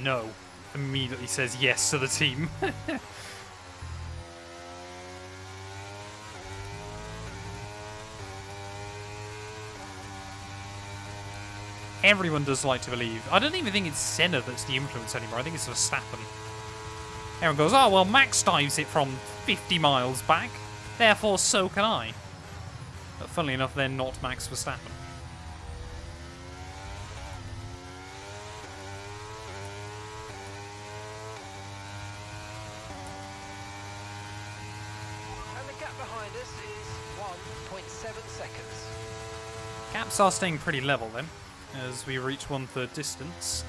No. Immediately says yes to the team. Everyone does like to believe. I don't even think it's Senna that's the influence anymore. I think it's Verstappen. Everyone goes, oh, well, Max dives it from 50 miles back. Therefore, so can I. But funnily enough, they're not Max Verstappen. And the gap behind us is 1.7 seconds. Gaps are staying pretty level then, as we reach 1/3 distance.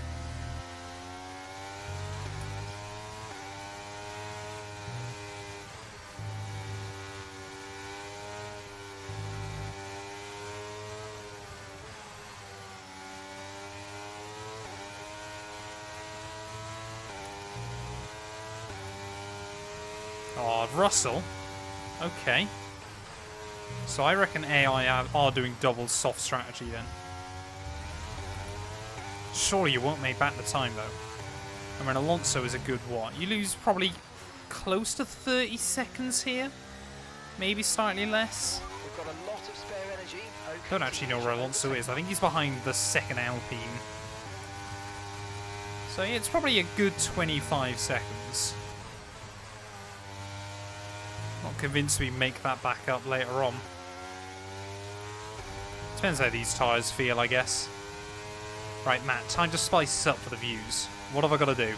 Oh, Russell. Okay. So I reckon AI are doing double soft strategy then. Surely you won't make back the time though. I mean, Alonso is a good what? You lose probably close to 30 seconds here? Maybe slightly less? We've got a lot of spare energy. Don't actually know where Alonso is. I think he's behind the second Alpine. So yeah, it's probably a good 25 seconds. Not convinced we make that back up later on. Depends how these tyres feel, I guess. Right, Matt, time to spice this up for the views. What have I got to do?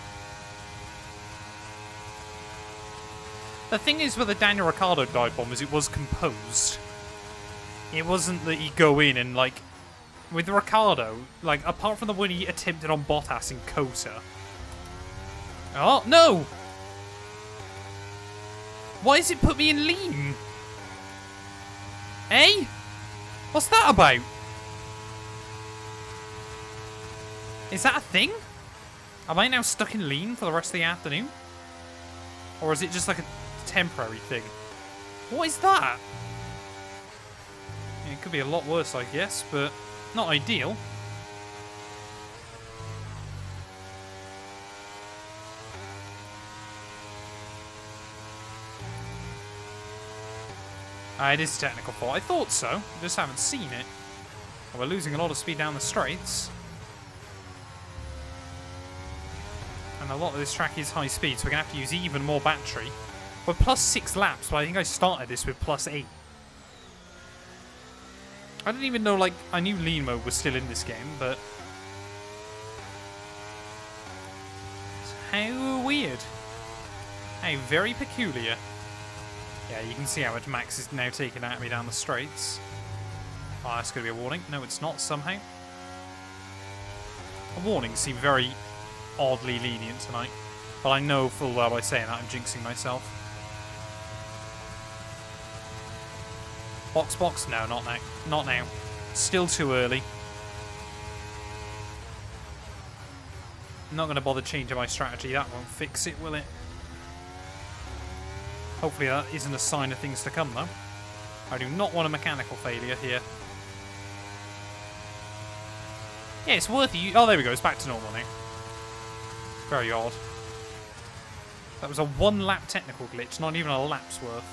The thing is with the Daniel Ricciardo dive bomb is it was composed. It wasn't that you go in and, like... With Ricciardo, like, apart from the one he attempted on Bottas in Kota... Oh, no! Why does it put me in lean? Eh? What's that about? Is that a thing? Am I now stuck in lean for the rest of the afternoon? Or is it just like a temporary thing? What is that? Yeah, it could be a lot worse, I guess, but not ideal. It is a technical fault. I thought so. I just haven't seen it. Well, we're losing a lot of speed down the straights. And a lot of this track is high speed, so we're going to have to use even more battery. We're plus 6 laps, but I think I started this with plus 8. I didn't even know, like, I knew lean mode was still in this game, but... How weird. How very peculiar. Yeah, you can see how much Max is now taking at me down the straights. Oh, that's going to be a warning. No, it's not, somehow. The warnings seem very oddly lenient tonight. But I know full well by saying that I'm jinxing myself. Box, box? No, not now. Not now. Still too early. I'm not going to bother changing my strategy. That won't fix it, will it? Hopefully that isn't a sign of things to come, though. I do not want a mechanical failure here. Yeah, it's worth it. Oh, there we go. It's back to normal now. Very odd. That was a 1-lap technical glitch, not even a lap's worth.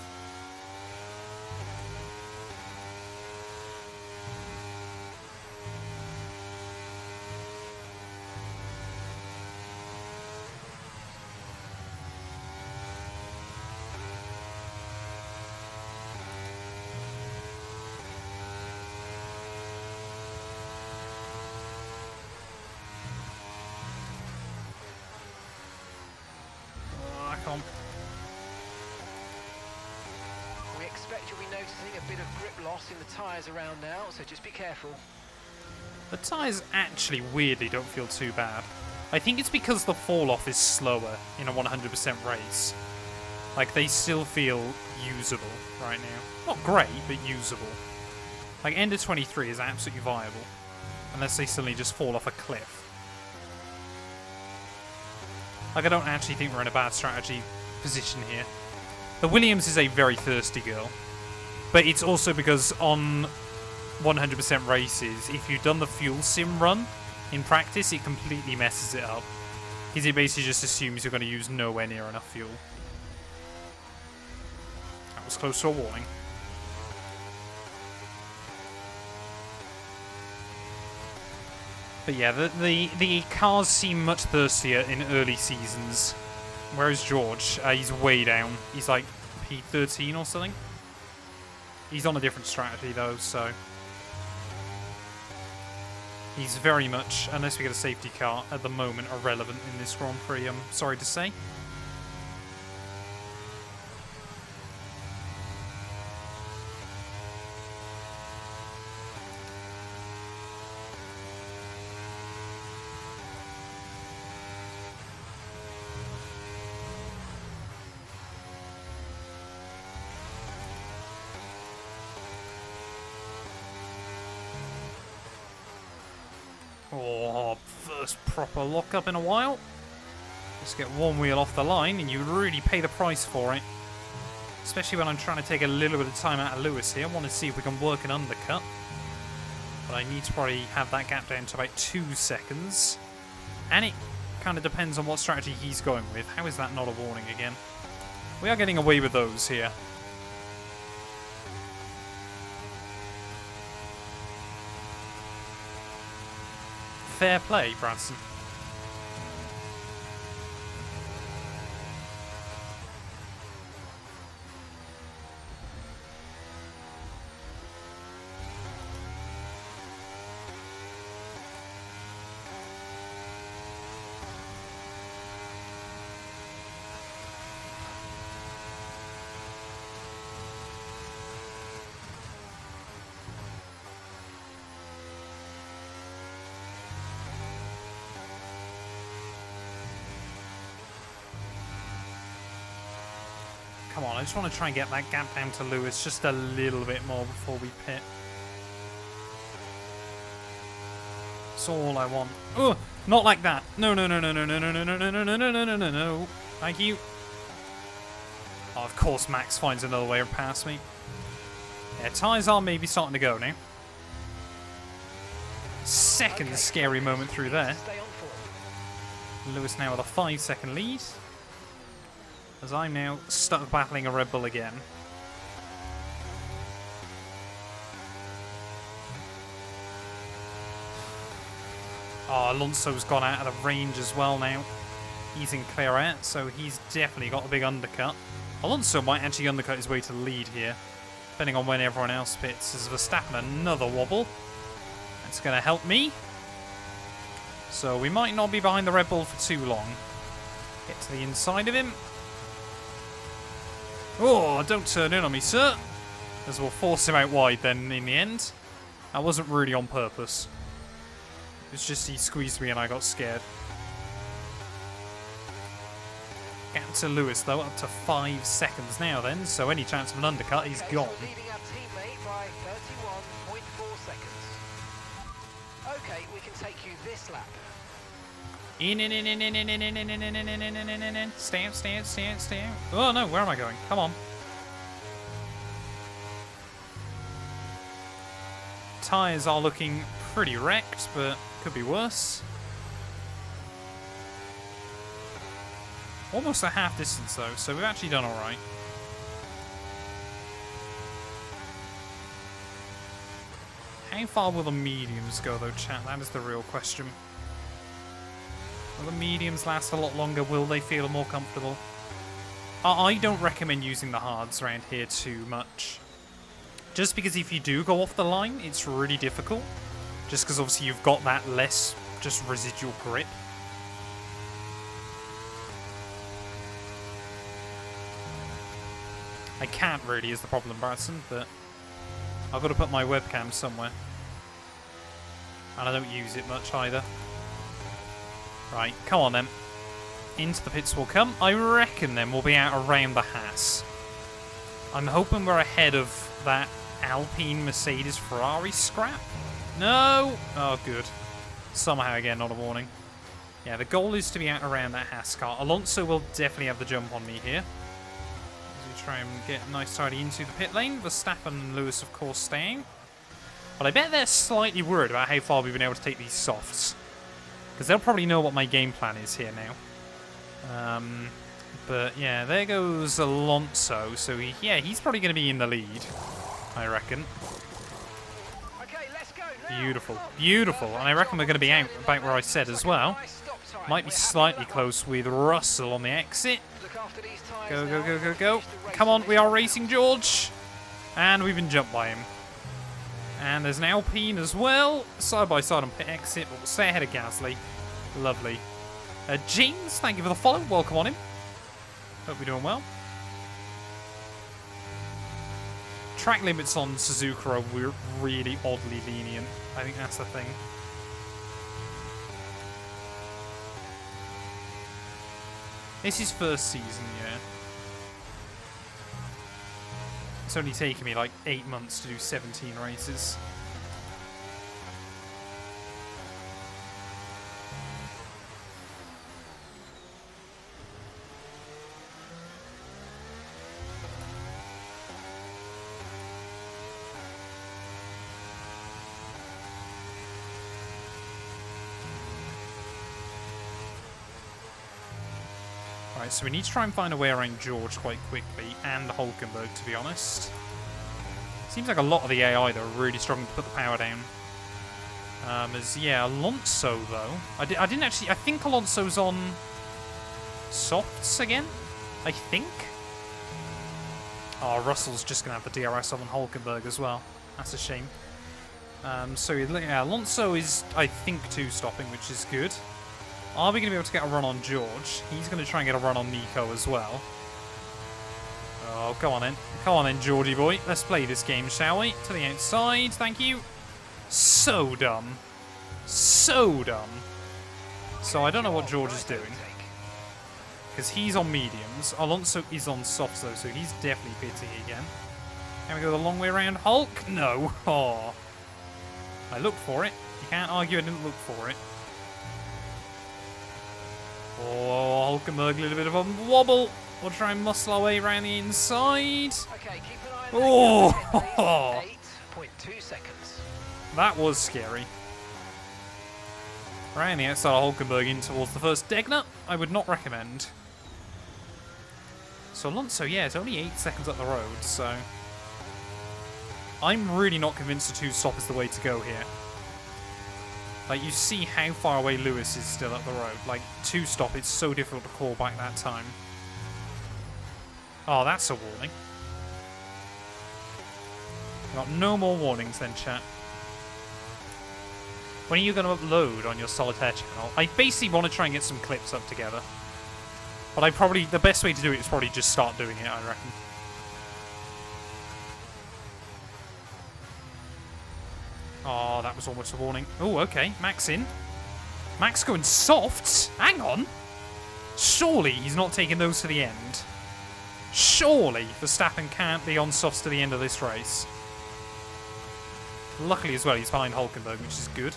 We expect you'll be noticing a bit of grip loss in the tyres around now, so just be careful. The tyres actually weirdly don't feel too bad. I think it's because the fall off is slower in a 100% race. Like, they still feel usable right now. Not great, but usable. Like, end of 23 is absolutely viable. Unless they suddenly just fall off a cliff. Like, I don't actually think we're in a bad strategy position here. The Williams is a very thirsty girl. But it's also because on 100% races, if you've done the fuel sim run in practice, it completely messes it up. Because it basically just assumes you're going to use nowhere near enough fuel. That was close to a warning. But yeah, the cars seem much thirstier in early seasons. Whereas George, he's way down. He's like P13 or something. He's on a different strategy though, so... He's very much, unless we get a safety car, at the moment irrelevant in this Grand Prix, I'm sorry to say. Oh, first proper lock-up in a while. Just get one wheel off the line and you really pay the price for it. Especially when I'm trying to take a little bit of time out of Lewis here. I want to see if we can work an undercut. But I need to probably have that gap down to about 2 seconds. And it kind of depends on what strategy he's going with. How is that not a warning again? We are getting away with those here. Fair play, Branson. Come on, I just want to try and get that gap down to Lewis just a little bit more before we pit. That's all I want. Oh, not like that. No, no, no, no, no, no, no, no, no, no, no, no, no, no, no, no, no. Thank you. Oh, of course Max finds another way past me. Yeah, tyres are maybe starting to go now. Second scary moment through there. Lewis now with a 5-second lead. As I'm now stuck battling a Red Bull again. Oh, Alonso's gone out of range as well now. He's in clear out, so he's definitely got a big undercut. Alonso might actually undercut his way to the lead here, depending on when everyone else pits. As Verstappen another wobble. That's going to help me. So we might not be behind the Red Bull for too long. Get to the inside of him. Oh, don't turn in on me, sir. As we'll force him out wide then in the end. That wasn't really on purpose. It's just he squeezed me and I got scared. Gap to Lewis though, up to 5 seconds now then, so any chance of an undercut, he's gone. Leading our teammate by 31.4 seconds. Okay, we can take you this lap. In. Stay out. Oh no, where am I going? Come on. Tyres are looking pretty wrecked, but could be worse. Almost a half distance though, so we've actually done alright. How far will the mediums go though, chat? That is the real question. Will the mediums last a lot longer? Will they feel more comfortable? I don't recommend using the hards around here too much. Just because if you do go off the line, it's really difficult. Just because obviously you've got that less just residual grip. I can't really is the problem, Bradson, but I've got to put my webcam somewhere. And I don't use it much either. Right, come on then. into the pits will come. I reckon then we'll be out around the Haas. I'm hoping we're ahead of that Alpine Mercedes Ferrari scrap. No! Oh, good. Somehow, again, not a warning. Yeah, the goal is to be out around that Haas car. Alonso will definitely have the jump on me here. As we try and get nice tidy into the pit lane. Verstappen and Lewis, of course, staying. But I bet they're slightly worried about how far we've been able to take these softs. Because they'll probably know what my game plan is here now. But yeah, there goes Alonso. So he's probably going to be in the lead, I reckon. Okay, let's go now. Beautiful, beautiful. And I reckon we're going to be out about where I said as well. Might be slightly close with Russell on the exit. Go, go, go, go, go. Come on, we are racing George. And we've been jumped by him. And there's an Alpine as well. Side by side on pit exit, but we'll stay ahead of Gasly. Lovely. James, thank you for the follow. Welcome on in. Hope you're doing well. Track limits on Suzuka are really oddly lenient. I think that's the thing. This is first season, yeah. It's only taken me like 8 months to do 17 races. Alright, so we need to try and find a way around George quite quickly, and Hulkenberg, to be honest. Seems like a lot of the AI, though, are really struggling to put the power down. Alonso, though. I didn't actually... I think Alonso's on softs again, I think. Oh, Russell's just going to have the DRS on Hulkenberg as well. That's a shame. Alonso is, I think, two-stopping, which is good. Are we going to be able to get a run on George? He's going to try and get a run on Nico as well. Oh, come on in. Come on in, Georgie boy. Let's play this game, shall we? To the outside, thank you. So dumb. So dumb. So I don't know what George is doing. Because he's on mediums. Alonso is on softs, though, so he's definitely pitting again. Can we go the long way around Hulk? No. Oh. I looked for it. You can't argue I didn't look for it. Oh, Hulkenberg, a little bit of a wobble. We'll try and muscle our way around the inside. Okay, keep an eye on Oh, 8.2 seconds. That was scary. Around the outside of Hulkenberg in towards the first Degner. I would not recommend. So Alonso, yeah, it's only 8 seconds up the road, so... I'm really not convinced a two-stop is the way to go here. Like, you see how far away Lewis is still up the road. Like, two-stop, it's so difficult to call back that time. Oh, that's a warning. Got no more warnings then, chat. When are you going to upload on your Solitaire channel? I basically want to try and get some clips up together. But the best way to do it is probably just start doing it, I reckon. Oh, that was almost a warning. Oh, okay. Max in. Max going soft? Hang on. Surely he's not taking those to the end. Surely Verstappen can't be on softs to the end of this race. Luckily as well, he's behind Hulkenberg, which is good.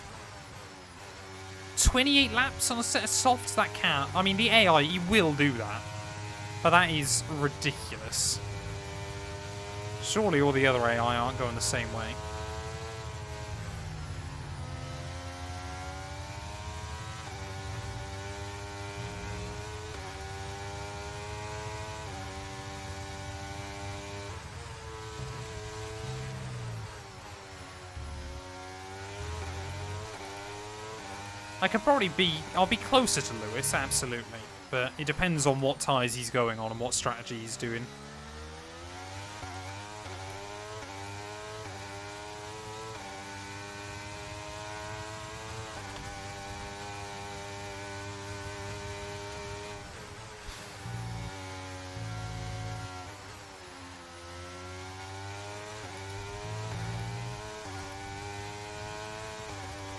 28 laps on a set of softs? That can't. I mean, the AI, he will do that. But that is ridiculous. Surely all the other AI aren't going the same way. I'll be closer to Lewis, absolutely. But it depends on what tyres he's going on and what strategy he's doing.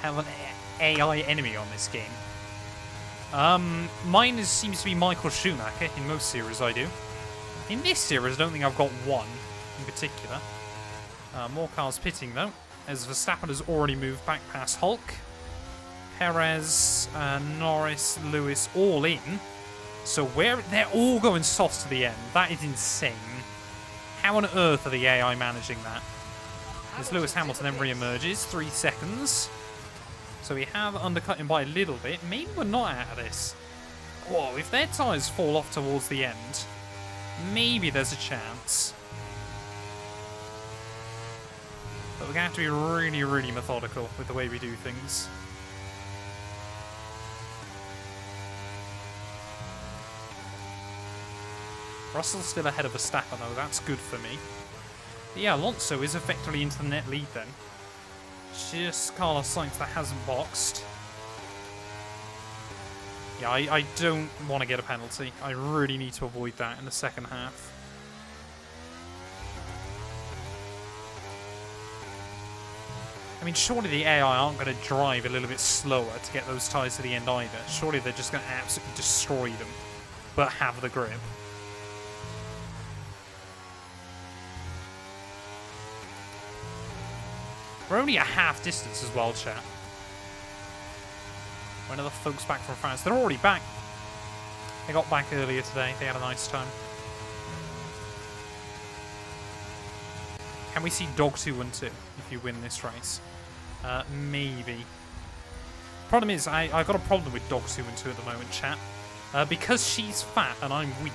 Have an AI enemy on this game. Mine seems to be Michael Schumacher in most series I do. In this series, I don't think I've got one in particular. More cars pitting though, as Verstappen has already moved back past Hulk. Perez, Norris, Lewis, all in. So they're all going soft to the end. That is insane. How on earth are the AI managing that? As Lewis Hamilton then re-emerges, 3 seconds. So we have undercut him by a little bit. Maybe we're not out of this. Whoa, if their tyres fall off towards the end, maybe there's a chance. But we're going to have to be really, really methodical with the way we do things. Russell's still ahead of Verstappen though, that's good for me. But yeah, Alonso is effectively into the net lead then. Just Carlos Sainz that hasn't boxed. Yeah, I don't want to get a penalty. I really need to avoid that in the second half. I mean, surely the AI aren't going to drive a little bit slower to get those tyres to the end either. Surely they're just going to absolutely destroy them, but have the grip. We're only a half distance as well, chat. When are the folks back from France? They're already back. They got back earlier today. They had a nice time. Can we see Dog 212 if you win this race? Maybe. Problem is, I've got a problem with Dog 212 at the moment, chat. Because she's fat and I'm weak,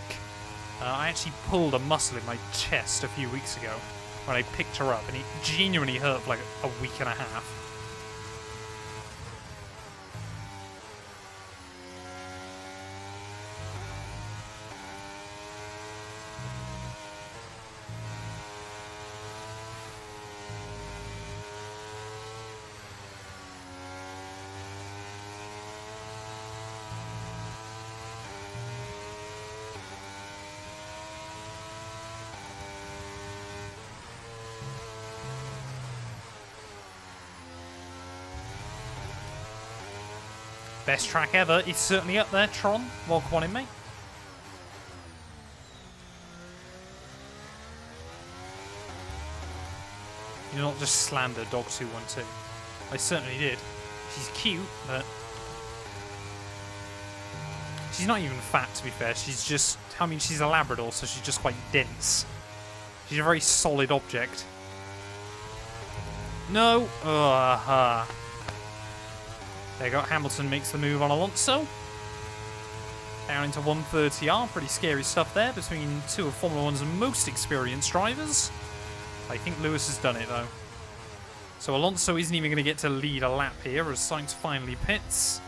I actually pulled a muscle in my chest a few weeks ago when I picked her up, and it genuinely hurt for like a week and a half. Best track ever. It's certainly up there, Tron. Welcome on in, mate. You not just slander Dog 212. I certainly did. She's cute, but she's not even fat, to be fair. She's just, I mean, she's a Labrador, so she's just quite dense. She's a very solid object. No. There you go, Hamilton makes the move on Alonso. Down into 130R, pretty scary stuff there between two of Formula 1's most experienced drivers. I think Lewis has done it though. So Alonso isn't even going to get to lead a lap here as Sainz finally pits.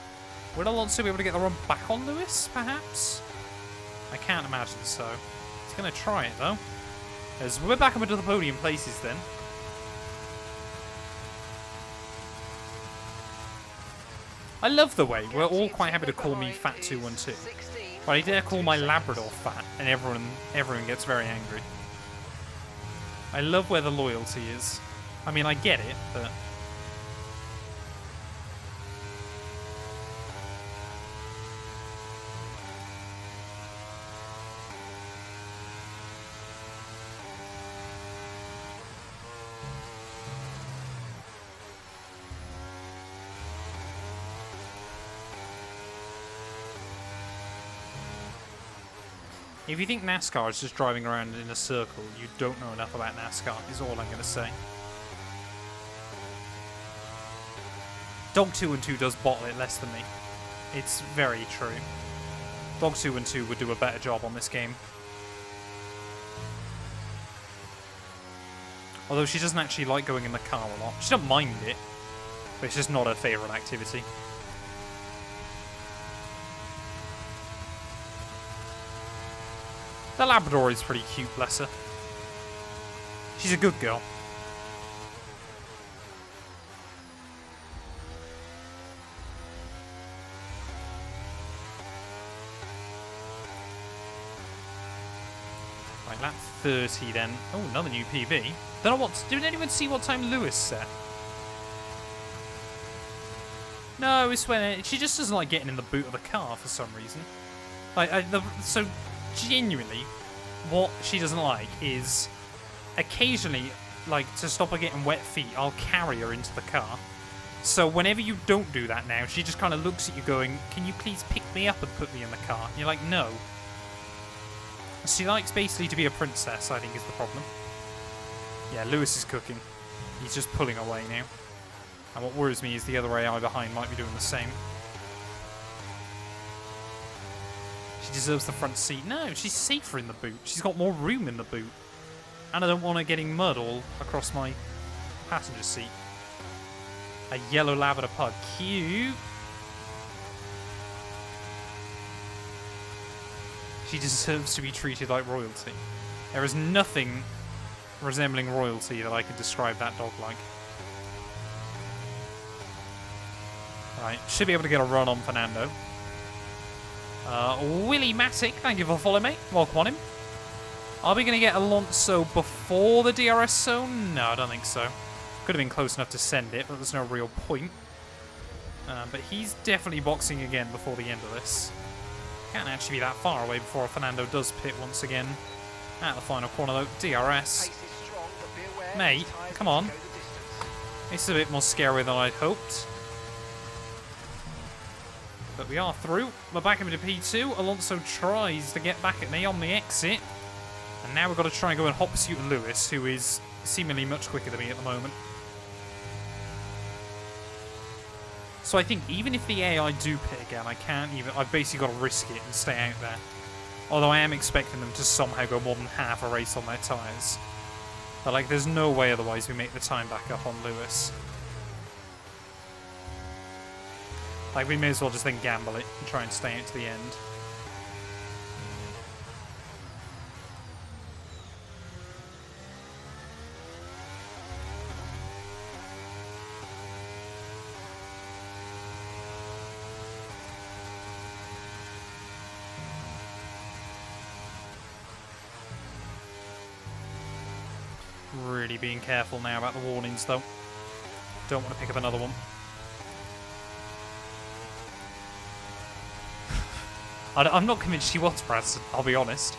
Would Alonso be able to get the run back on Lewis, perhaps? I can't imagine so. He's going to try it though. As we're back up into the podium places then. I love the way we're all quite happy to call me Fat 212. But I dare call my Labrador fat, and everyone gets very angry. I love where the loyalty is. I mean, I get it, but if you think NASCAR is just driving around in a circle, you don't know enough about NASCAR, is all I'm going to say. Dog 212 does bottle it less than me. It's very true. Dog 212 would do a better job on this game. Although she doesn't actually like going in the car a lot. She doesn't mind it, but it's just not her favourite activity. The Labrador is pretty cute, bless her. She's a good girl. Right, lap 30 then. Oh, another new PB. Don't know what. Did anyone see what time Lewis set? No, it's when she just doesn't like getting in the boot of the car for some reason. So genuinely, what she doesn't like is occasionally, like, to stop her getting wet feet, I'll carry her into the car. So whenever you don't do that now, she just kind of looks at you going, can you please pick me up and put me in the car? And you're like, no. She likes basically to be a princess, I think is the problem. Yeah, Lewis is cooking. He's just pulling away now. And what worries me is the other AI behind might be doing the same. She deserves the front seat. No, she's safer in the boot. She's got more room in the boot. And I don't want her getting mud all across my passenger seat. A yellow lavender pug. Cute. She deserves to be treated like royalty. There is nothing resembling royalty that I could describe that dog like. Right, should be able to get a run on Fernando. Willie Matic, thank you for following me. Welcome on him. Are we going to get Alonso before the DRS zone? No, I don't think so. Could have been close enough to send it, but there's no real point. But he's definitely boxing again before the end of this. Can't actually be that far away before Fernando does pit once again. At the final corner though, DRS. Mate, come on. This is a bit more scary than I'd hoped. But we are through. We're back into P2. Alonso tries to get back at me on the exit. And now we've got to try and go and hot pursuit Lewis, who is seemingly much quicker than me at the moment. So I think even if the AI do pit again, I've basically got to risk it and stay out there. Although I am expecting them to somehow go more than half a race on their tyres. But like, there's no way otherwise we make the time back up on Lewis. Like, we may as well just then gamble it and try and stay out to the end. Really being careful now about the warnings, though. Don't want to pick up another one. I'm not convinced she was, Bradston, I'll be honest.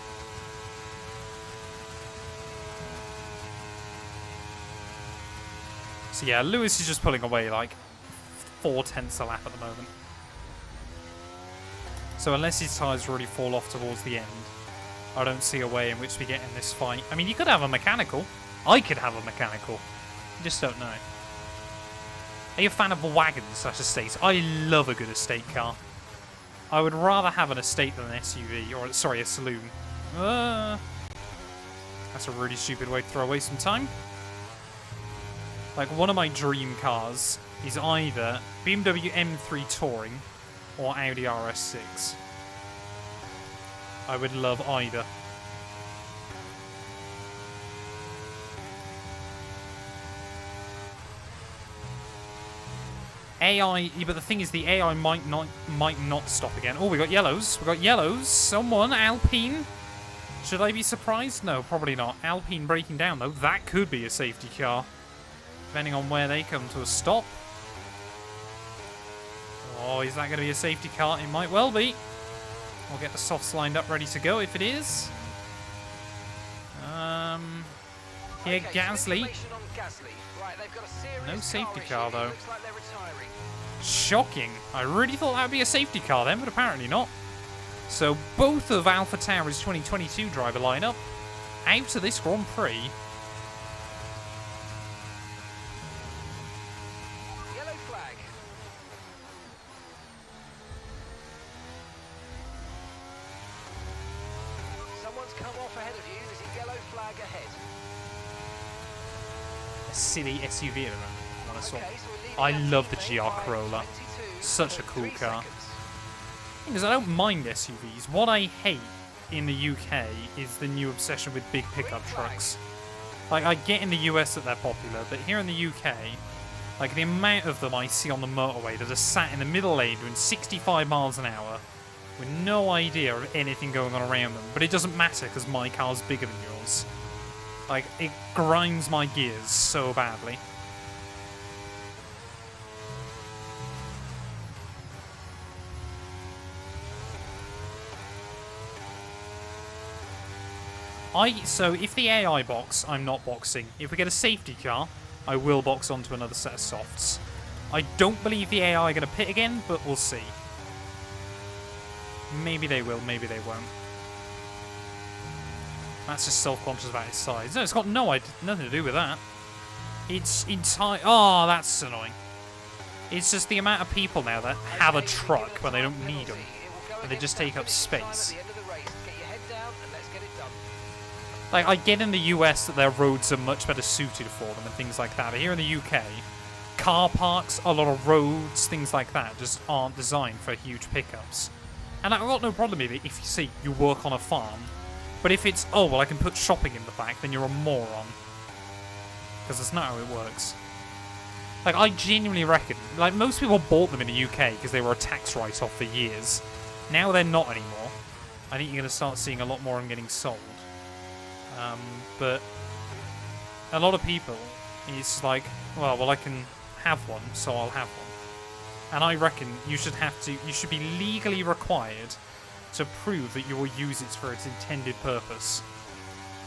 So yeah, Lewis is just pulling away like 4/10 a lap at the moment. So unless his tyres really fall off towards the end, I don't see a way in which we get in this fight. I mean, you could have a mechanical. I could have a mechanical. I just don't know. Are you a fan of wagons such estates? I love a good estate car. I would rather have an estate than an SUV, or sorry, a saloon. That's a really stupid way to throw away some time. Like, one of my dream cars is either BMW M3 Touring or Audi RS6. I would love either. AI, but the thing is, the AI might not stop again. Oh, we got yellows. We got yellows. Someone, Alpine. Should I be surprised? No, probably not. Alpine breaking down, though. That could be a safety car, depending on where they come to a stop. Oh, is that going to be a safety car? It might well be. We'll get the softs lined up, ready to go if it is. Here, Okay, Gasly. information on Gasly. Right, they've got a serious No safety issue. car, though. Looks like they're retiring. Shocking. I really thought that would be a safety car then, but apparently not. So both of Alpha Tauri's 2022 driver lineup out of this Grand Prix. Yellow flag. Someone's come off ahead of you. There's a yellow flag ahead. A silly SUV at the moment. Honestly. Okay, so we're leaving I that love the teammate GR by Corolla. 22, Such a cool 3 car. seconds. Because I don't mind SUVs. What I hate in the UK is the new obsession with big pickup trucks. Like, I get in the US that they're popular, but here in the UK, like, the amount of them I see on the motorway that are sat in the middle lane doing 65 miles an hour with no idea of anything going on around them. But it doesn't matter because my car's bigger than yours. Like, it grinds my gears so badly. So if the AI box, I'm not boxing. If we get a safety car, I will box onto another set of softs. I don't believe the AI are going to pit again, but we'll see. Maybe they will, maybe they won't. That's just self-conscious about his size. No, it's got nothing to do with that. It's entire. Oh, that's annoying. It's just the amount of people now that have a truck when they don't need them, and they just take up space. Like, I get in the US that their roads are much better suited for them and things like that, but here in the UK, car parks, a lot of roads, things like that just aren't designed for huge pickups. And I've got no problem with it if you say you work on a farm, but if it's, oh, well, I can put shopping in the back, then you're a moron. Because that's not how it works. Like, I genuinely reckon, like, most people bought them in the UK because they were a tax write-off for years. Now they're not anymore. I think you're going to start seeing a lot more of them getting sold. But a lot of people, it's like, well, I can have one, so I'll have one. And I reckon you should be legally required to prove that you will use it for its intended purpose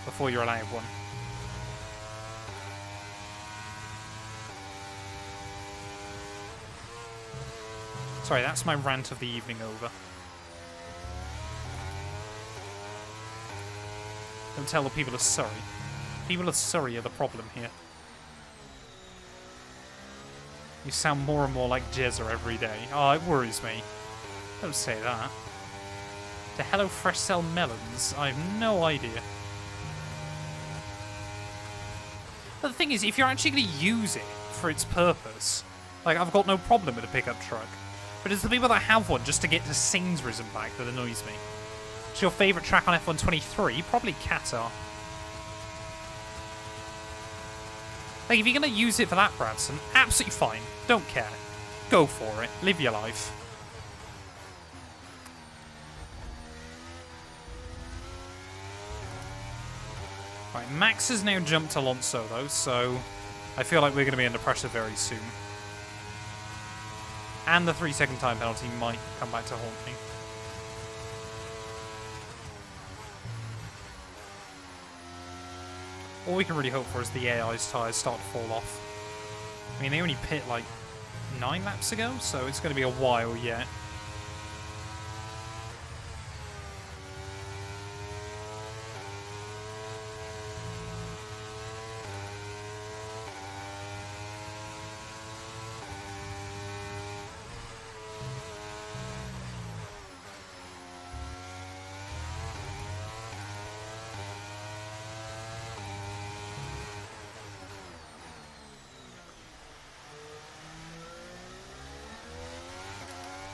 before you're allowed one. Sorry, that's my rant of the evening over. Don't tell the people of Surrey. People of Surrey are the problem here. You sound more and more like Jezza every day. Oh, it worries me. Don't say that. The Hello Fresh sell melons? I have no idea. But the thing is, if you're actually going to use it for its purpose, like, I've got no problem with a pickup truck. But it's the people that have one just to get to Sainsbury's and back that annoys me. What's your favourite track on F123? Probably Qatar. Like, if you're going to use it for that, Bradson, absolutely fine. Don't care. Go for it. Live your life. Right, Max has now jumped Alonso, though, so I feel like we're going to be under pressure very soon. And the 3-second time penalty might come back to haunt me. All we can really hope for is the AI's tyres start to fall off. I mean, they only pit like 9 laps ago, so it's going to be a while yet.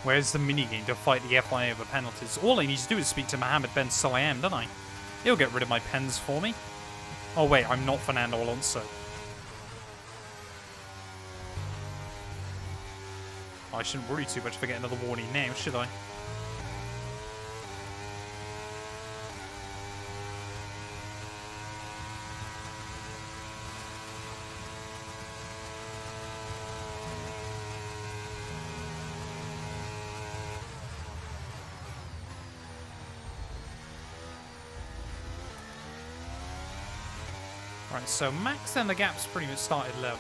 Where's the minigame to fight the FIA over penalties? All I need to do is speak to Mohammed Ben Sulayem, don't I? He'll get rid of my pens for me. Oh wait, I'm not Fernando Alonso. I shouldn't worry too much if I get another warning now, should I? Right, so Max and the gap's pretty much started level.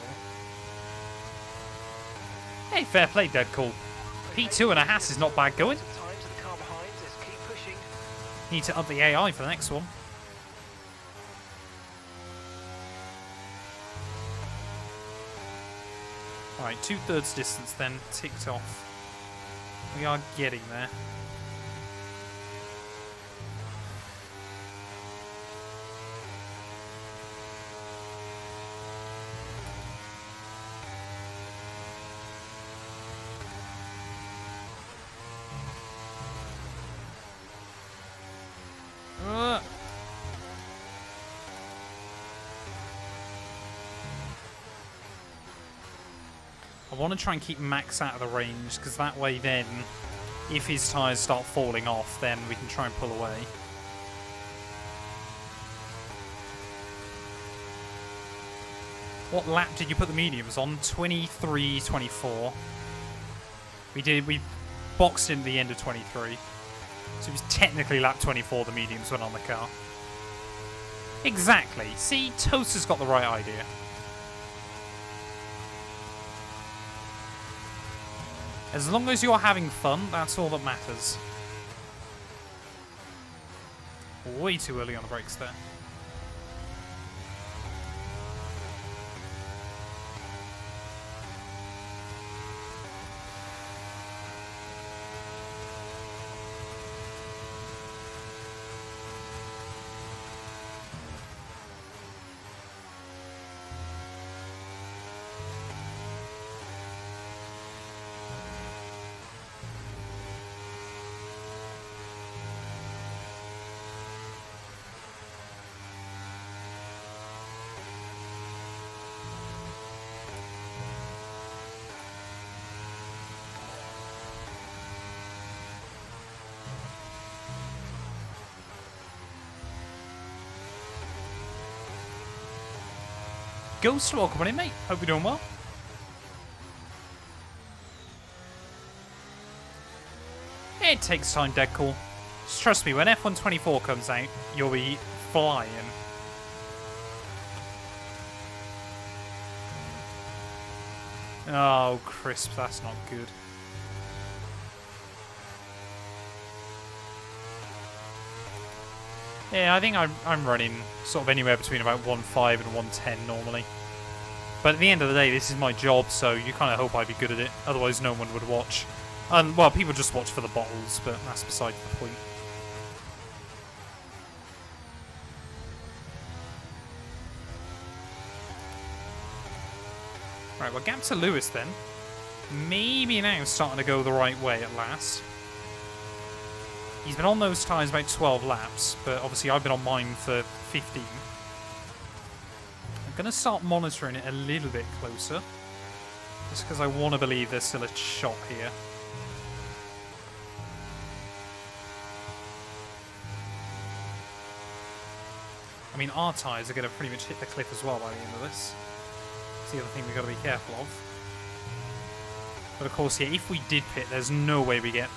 Hey, fair play, dead cool. P2 and a Haas is not bad going. Need to up the AI for the next one. Alright, 2/3 distance then, ticked off. We are getting there. I want to try and keep Max out of the range, because that way then, if his tyres start falling off, then we can try and pull away. What lap did you put the mediums on? 23, 24. We boxed in at the end of 23. So it was technically lap 24 the mediums went on the car. Exactly. See, Toaster's got the right idea. As long as you're having fun, that's all that matters. Way too early on the brakes there. Ghost, welcome in, mate. Hope you're doing well. It takes time, Deadcool. Just trust me, when F124 comes out, you'll be flying. Oh, crisp, that's not good. Yeah, I think I'm running sort of anywhere between about 1.5 and 1.10 normally. But at the end of the day, this is my job, so you kind of hope I'd be good at it. Otherwise, no one would watch. Well, people just watch for the bottles, but that's beside the point. Right, well, gap to Lewis then. Maybe now starting to go the right way at last. He's been on those tyres about 12 laps, but obviously I've been on mine for 15. I'm going to start monitoring it a little bit closer, just because I want to believe there's still a shot here. I mean, our tyres are going to pretty much hit the cliff as well by the end of this. That's the other thing we've got to be careful of. But of course, yeah, if we did pit, there's no way we get...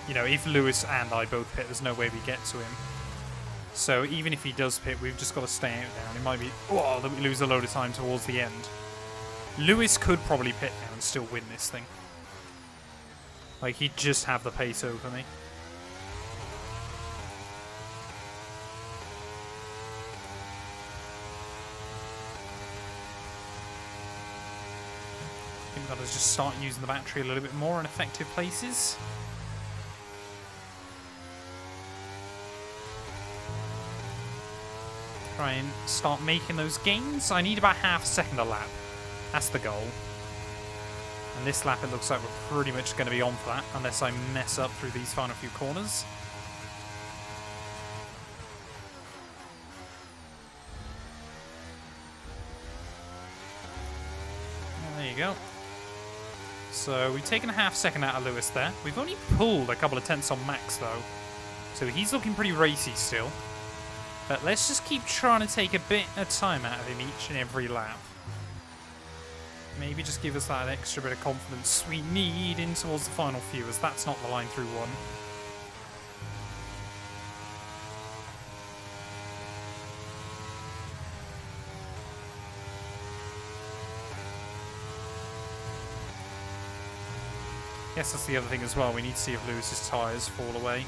You know, if Lewis and I both pit, there's no way we get to him. So even if he does pit, we've just got to stay out there. And it might be, oh, that we lose a load of time towards the end. Lewis could probably pit now and still win this thing. Like, he'd just have the pace over me. I think we've got to just start using the battery a little bit more in effective places. Try and start making those gains. I need about half a second a lap. That's the goal. And this lap it looks like we're pretty much going to be on for that, unless I mess up through these final few corners. And there you go. So we've taken a half second out of Lewis there. We've only pulled a couple of tenths on Max though. So he's looking pretty racy still. But let's just keep trying to take a bit of time out of him each and every lap. Maybe just give us that extra bit of confidence we need in towards the final few, as that's not the line through one. Yes, that's the other thing as well. We need to see if Lewis's tyres fall away,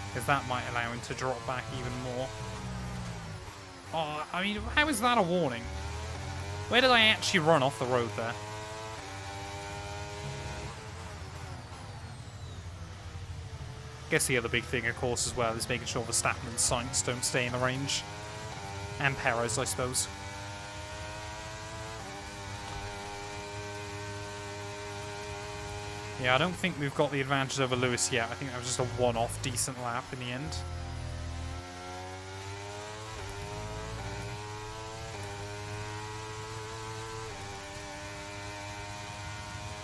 because that might allow him to drop back even more. Oh, I mean, how is that a warning? Where did I actually run off the road there? Guess the other big thing, of course, as well, is making sure Verstappen and Sainz don't stay in the range. And Perez, I suppose. Yeah, I don't think we've got the advantage over Lewis yet. I think that was just a one-off decent lap in the end.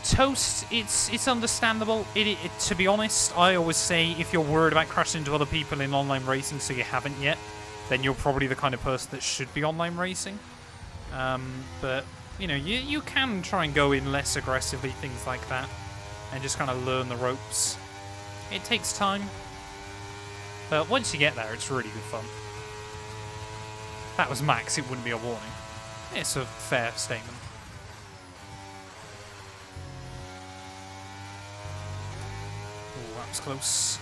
Toast, it's understandable. To be honest, I always say if you're worried about crashing into other people in online racing, so you haven't yet, then you're probably the kind of person that should be online racing. But, you know, you can try and go in less aggressively, things like that, and just kind of learn the ropes. It takes time, but once you get there, it's really good fun. that was max, it wouldn't be a warning. It's a fair statement. Oh, that was close.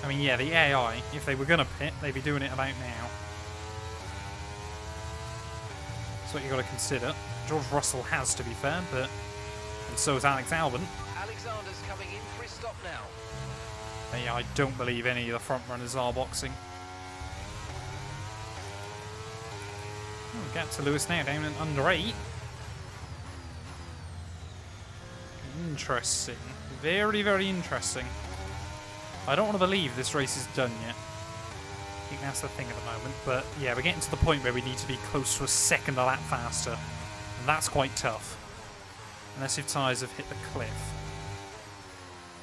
I mean, yeah, the AI, if they were going to pit, they'd be doing it about now. That's what you got to consider. George Russell has, to be fair, but... And so is Alex Albon. Alexander's coming in for his stop now. But yeah, I don't believe any of the front runners are boxing. Oh, gap to Lewis now, down in under 8. Interesting. Very, very interesting. I don't want to believe this race is done yet. I think that's the thing at the moment. But yeah, we're getting to the point where we need to be close to a second a lap faster. And that's quite tough. Unless if tyres have hit the cliff.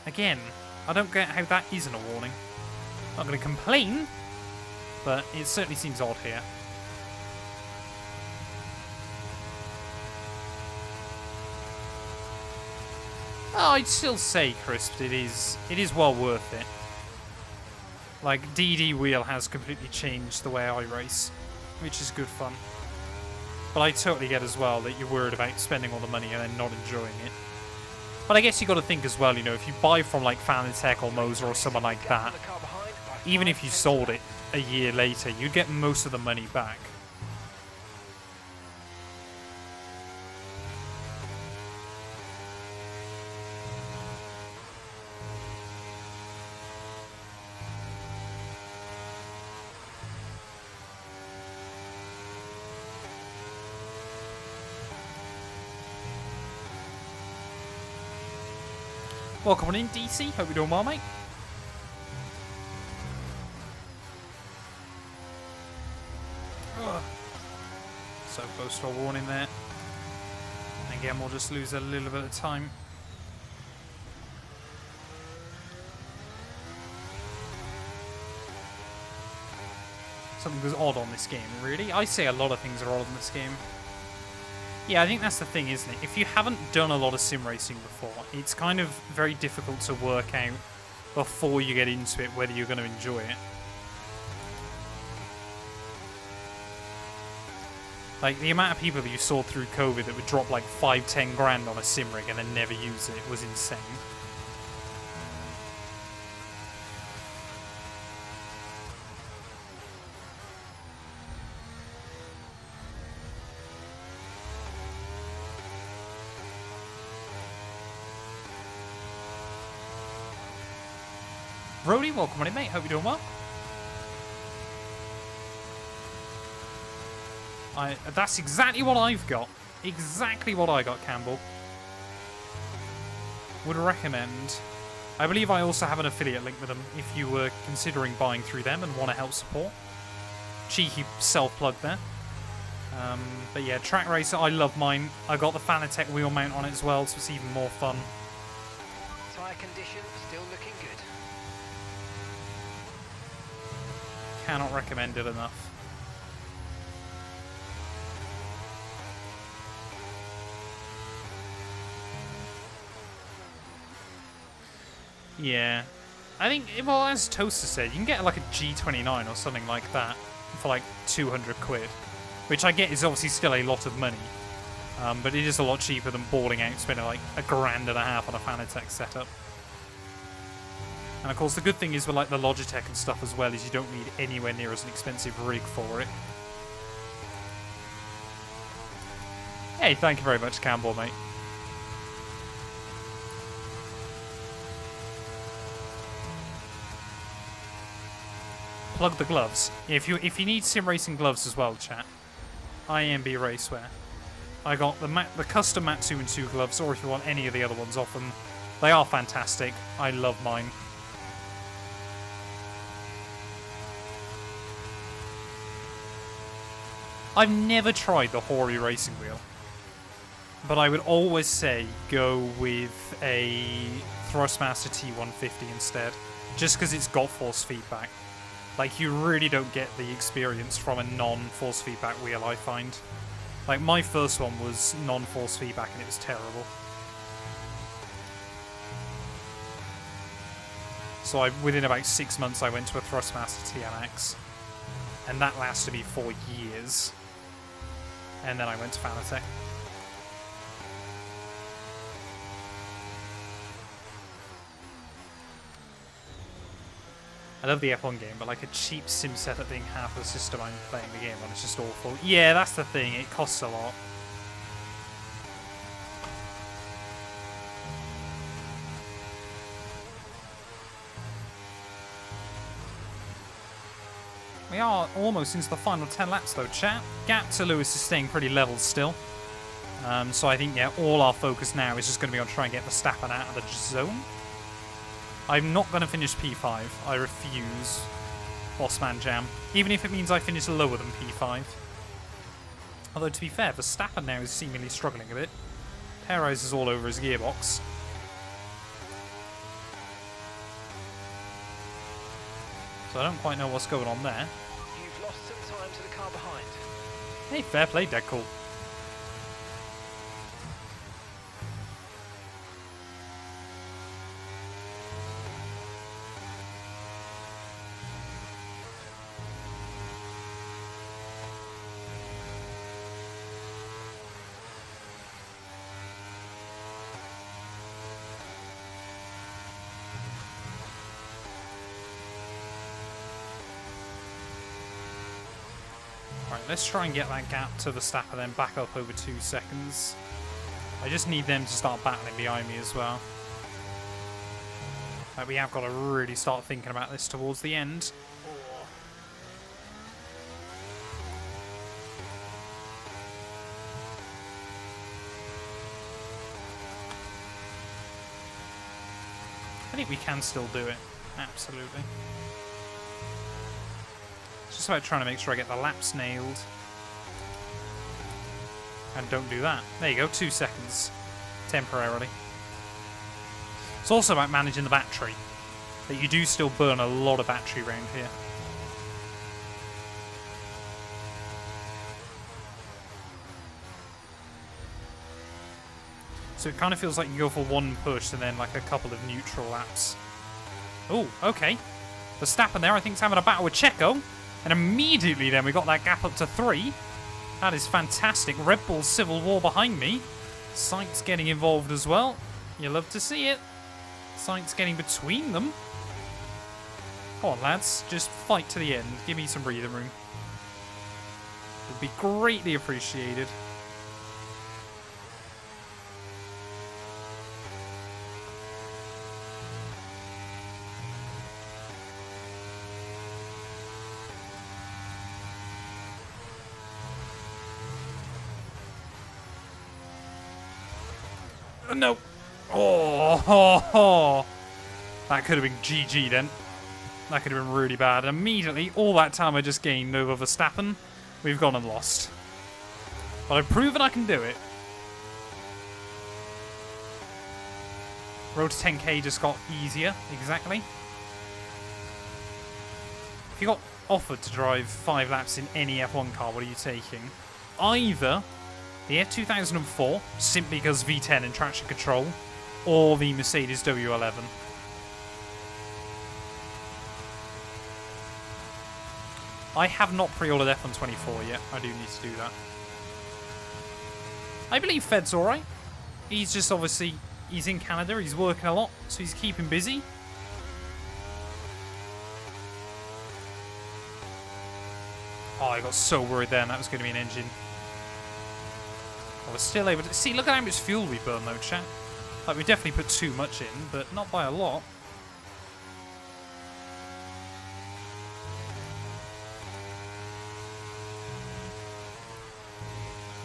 Again, I don't get how that isn't a warning. I'm not going to complain, but it certainly seems odd here. Oh, I'd still say, Crisp, it is well worth it. Like, DD Wheel has completely changed the way I race, which is good fun. But I totally get as well that you're worried about spending all the money and then not enjoying it. But I guess you got to think as well, you know, if you buy from like Fanatec or Moser or someone like that, even if you sold it a year later, you'd get most of the money back. Welcome on in, DC. Hope you're doing well, mate. Ugh. So close to a warning there. Again, we'll just lose a little bit of time. Something was odd on this game, really. I say a lot of things are odd in this game. Yeah, I think that's the thing, isn't it? If you haven't done a lot of sim racing before, it's kind of very difficult to work out before you get into it whether you're going to enjoy it. Like, the amount of people that you saw through COVID that would drop like 5-10 grand on a sim rig and then never use it was insane. Brody, welcome on in, mate. Hope you're doing well. That's exactly what I've got. Exactly what I got, Campbell. Would recommend. I believe I also have an affiliate link with them if you were considering buying through them and want to help support. Cheeky self-plug there. But yeah, Track Racer, I love mine. I got the Fanatec wheel mount on it as well, so it's even more fun. Tyre condition still looking good. Cannot recommend it enough. Yeah. I think, well, as Toaster said, you can get like a G29 or something like that for like 200 quid. Which I get is obviously still a lot of money. But it is a lot cheaper than balling out spending like $1.5 grand on a Fanatec setup. And of course the good thing is with like the Logitech and stuff as well is you don't need anywhere near as an expensive rig for it. Hey, thank you very much, Campbell, mate. Plug the gloves. If you need sim racing gloves as well, chat. IMB Racewear. I got the custom Mat 2 and 2 gloves, or if you want any of the other ones off them, they are fantastic. I love mine. I've never tried the Hori racing wheel, but I would always say go with a Thrustmaster T150 instead, just because it's got force feedback. Like, you really don't get the experience from a non-force feedback wheel, I find. Like, my first one was non-force feedback and it was terrible. So within about 6 months I went to a Thrustmaster TMX. And that lasted me for years. And then I went to Fanatec. I love the F1 game, but like a cheap sim setup being half the system I'm playing the game on, it's just awful. Yeah, that's the thing, it costs a lot. We are almost into the final 10 laps though, chat. Gap to Lewis is staying pretty level still. So I think, yeah, all our focus now is just going to be on trying to get Verstappen out of the zone. I'm not going to finish P5. I refuse Bossman Jam. Even if it means I finish lower than P5. Although, to be fair, Verstappen now is seemingly struggling a bit. Perez is all over his gearbox. So I don't quite know what's going on there. You've lost some time to the car behind. Hey, fair play, Deadcool. Right, let's try and get that gap to Verstappen, then back up over 2 seconds. I just need them to start battling behind me as well. Like, we have got to really start thinking about this towards the end. I think we can still do it. Absolutely. It's just about trying to make sure I get the laps nailed. And don't do that. There you go, 2 seconds. Temporarily. It's also about managing the battery. That you do still burn a lot of battery around here. So it kind of feels like you go for one push and then like a couple of neutral laps. Oh, okay. Verstappen there, I think, is having a battle with Checo. And immediately then we got that gap up to 3. That is fantastic. Red Bull Civil War behind me. Sainz getting involved as well. You love to see it. Sainz getting between them. Come on, lads. Just fight to the end. Give me some breathing room. Would be greatly appreciated. No. Oh. That could have been GG then. That could have been really bad. Immediately, all that time I just gained over Verstappen, we've gone and lost. But I've proven I can do it. Road to 10k just got easier, exactly. If you got offered to drive 5 laps in any F1 car, what are you taking? Either the F2004, simply because V10 and traction control, or the Mercedes W11. I have not pre-ordered F124 yet. I do need to do that. I believe Fed's alright. He's just obviously, he's in Canada, he's working a lot, so he's keeping busy. Oh, I got so worried then that was going to be an engine. I was still able to... See, look at how much fuel we burn though, chat. Like, we definitely put too much in, but not by a lot.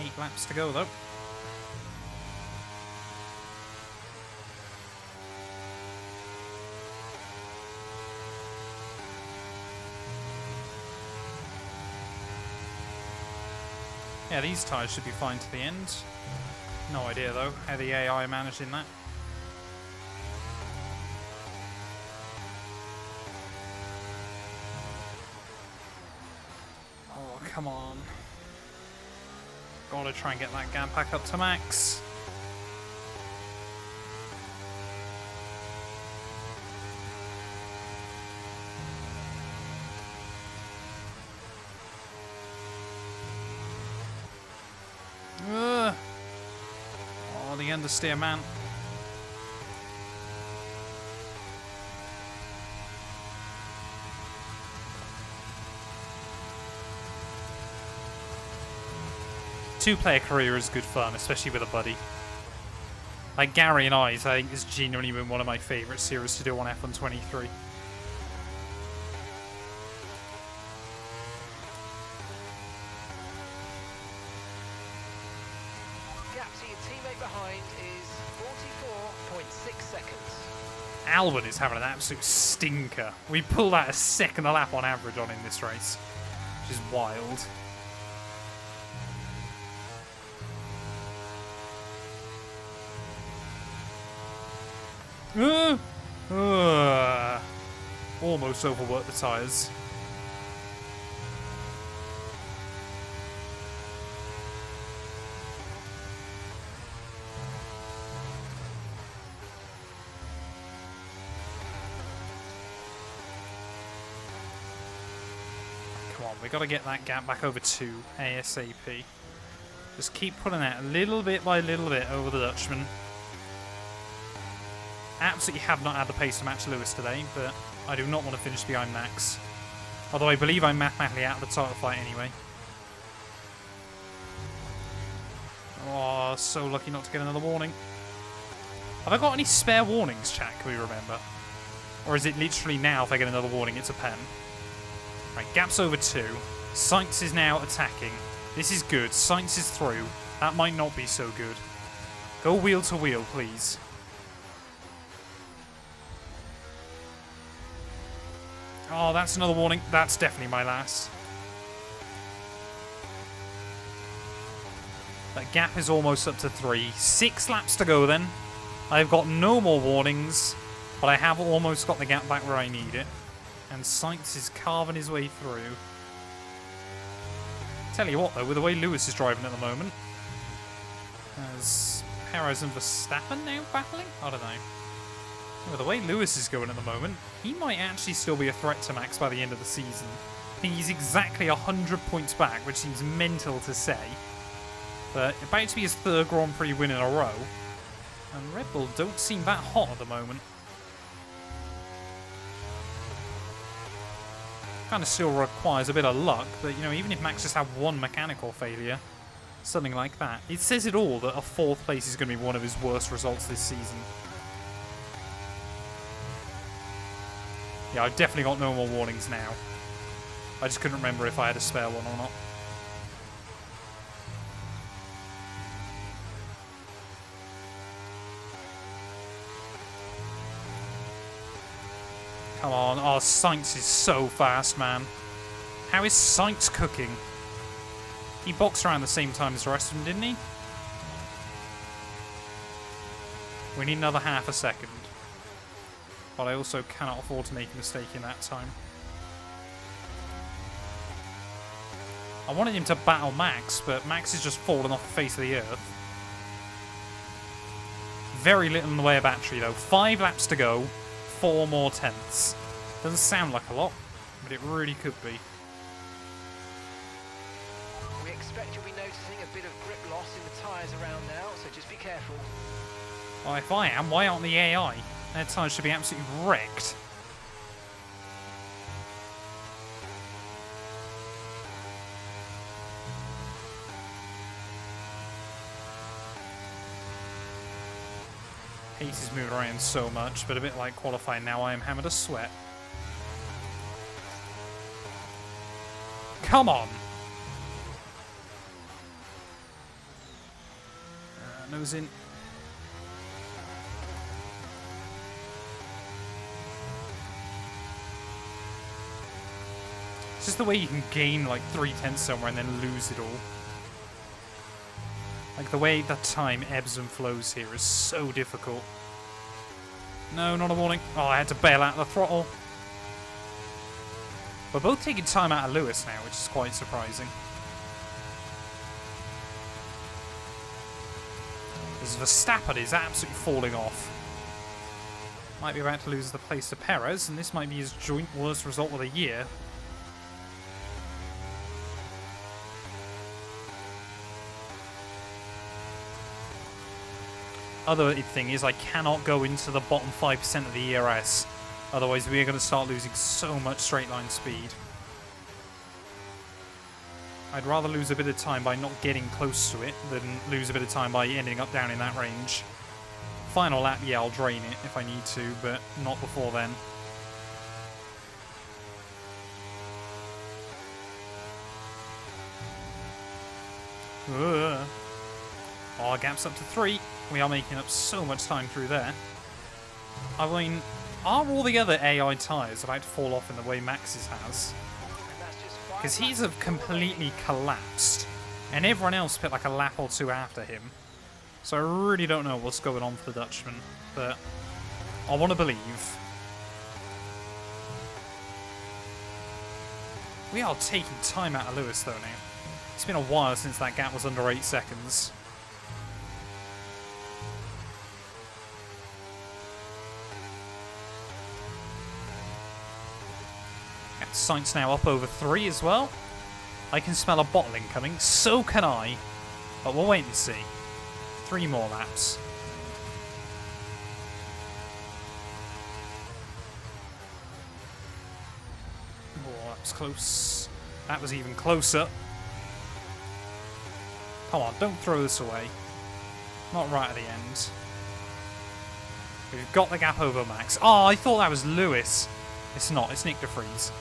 Eight laps to go, though. Yeah, these tyres should be fine to the end. No idea, though, how the AI managing that. Oh, come on. Gotta try and get that gap back up to max. the understeer, man. Two-player career is good fun, especially with a buddy. Like Gary and I think it's genuinely been one of my favourite series to do on F123. Gap to your teammate behind is 44.6 seconds. Albon is having an absolute stinker. We pulled out a second a lap on average on in this race, which is wild. Almost overworked the tyres. Come on, we got to get that gap back over 2 ASAP. Just keep putting that little bit by little bit over the Dutchman. Absolutely have not had the pace to match Lewis today, but I do not want to finish behind Max. Although I believe I'm mathematically out of the title fight anyway. Oh, so lucky not to get another warning. Have I got any spare warnings, chat? Can we remember? Or is it literally now if I get another warning it's a pen? Right, gap's over 2. Sainz is now attacking. This is good. Sainz is through. That might not be so good. Go wheel to wheel, please. Oh, that's another warning. That's definitely my last. That gap is almost up to 3. 6 laps to go then. I've got no more warnings, but I have almost got the gap back where I need it. And Sainz is carving his way through. Tell you what though, with the way Lewis is driving at the moment, as Perez and Verstappen now battling? I don't know. With the way Lewis is going at the moment, he might actually still be a threat to Max by the end of the season. I think he's exactly 100 points back, which seems mental to say. But about to be his 3rd Grand Prix win in a row. And Red Bull don't seem that hot at the moment. Kind of still requires a bit of luck, but you know, even if Max just had one mechanical failure, something like that, it says it all that a 4th place is going to be one of his worst results this season. Yeah, I've definitely got no more warnings now. I just couldn't remember if I had a spare one or not. Come on. Oh, Sainz is so fast, man. How is Sainz cooking? He boxed around the same time as the rest of them, didn't he? We need another half a second. But I also cannot afford to make a mistake in that time. I wanted him to battle Max, but Max is just falling off the face of the earth. Very little in the way of battery, though. 5 laps to go, 4 more tenths. Doesn't sound like a lot, but it really could be. We expect you'll be noticing a bit of grip loss in the tyres around now, so just be careful. Oh, if I am, why aren't the AI? Their tyres should be absolutely wrecked. Pace is moving around so much, but a bit like qualifying now, I am having to sweat. Come on! Nose in. It's just the way you can gain like 3 tenths somewhere and then lose it all. Like the way that time ebbs and flows here is so difficult. No, not a warning. Oh, I had to bail out the throttle. We're both taking time out of Lewis now, which is quite surprising. As Verstappen is absolutely falling off. Might be about to lose the place to Perez, and this might be his joint worst result of the year. other thing is I cannot go into the bottom 5% of the ERS. Otherwise, we are going to start losing so much straight line speed. I'd rather lose a bit of time by not getting close to it than lose a bit of time by ending up down in that range. Final lap, yeah, I'll drain it if I need to, but not before then. Oh, our gap's up to 3. We are making up so much time through there. I mean, are all the other AI tyres about to fall off in the way Max's has? Because he's have completely collapsed, and everyone else put like a lap or two after him. So I really don't know what's going on for the Dutchman, but I want to believe. We are taking time out of Lewis though now. It's been a while since that gap was under 8 seconds. And Sainz now up over 3 as well. I can smell a bottling coming, so can I. But we'll wait and see. 3 more laps. Oh, that was close. That was even closer. Come on, don't throw this away. Not right at the end. We've got the gap over Max. Oh, I thought that was Lewis. It's not, it's Nick de Vries.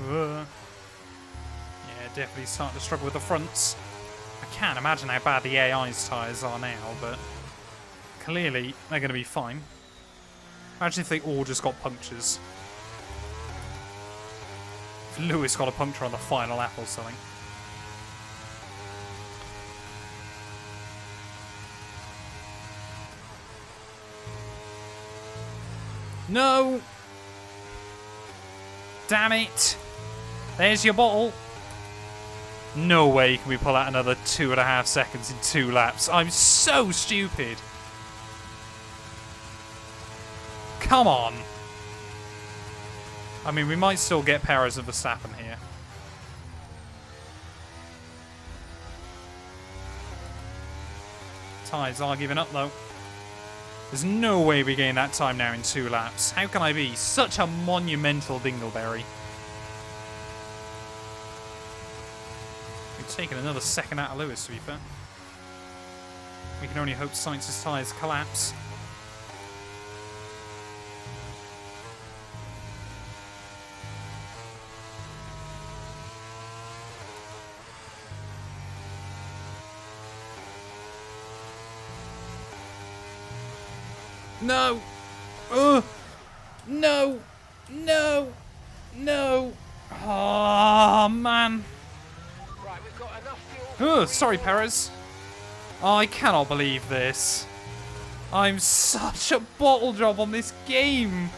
Yeah, definitely starting to struggle with the fronts. I can't imagine how bad the AI's tyres are now, but clearly they're going to be fine. Imagine if they all just got punctures. If Lewis got a puncture on the final lap or something. No! Damn it! There's your bottle. No way can we pull out another 2.5 seconds in 2 laps. I'm so stupid. Come on. I mean, we might still get Perez and Verstappen here. Tyres are giving up though. There's no way we gain that time now in 2 laps. How can I be such a monumental dingleberry? We've taken another second out of Lewis, to be fair. We can only hope Sainz's tyres collapse. No! No! No! No! Oh, man. Right, we've got enough fuel. Sorry, Perez. Oh, I cannot believe this. I'm such a bottle job on this game.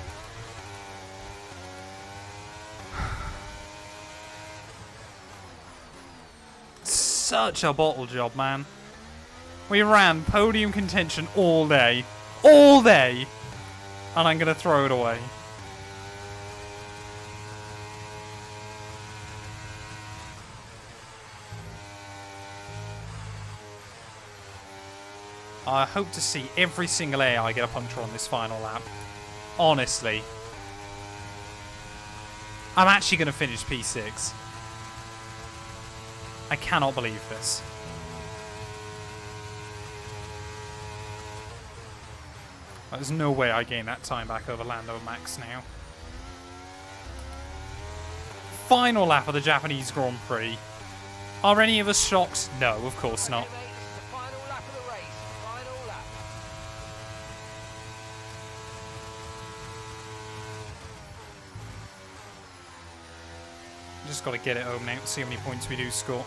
Such a bottle job, man. We ran podium contention all day. All day! And I'm going to throw it away. I hope to see every single AI get a puncture on this final lap. Honestly. I'm actually going to finish P6. I cannot believe this. There's no way I gain that time back over Lando and Max now. Final lap of the Japanese Grand Prix. Are any of us shocked? No, of course not. Okay, mate, this is the final lap of the race. Final lap. Just got to get it home now, see how many points we do score.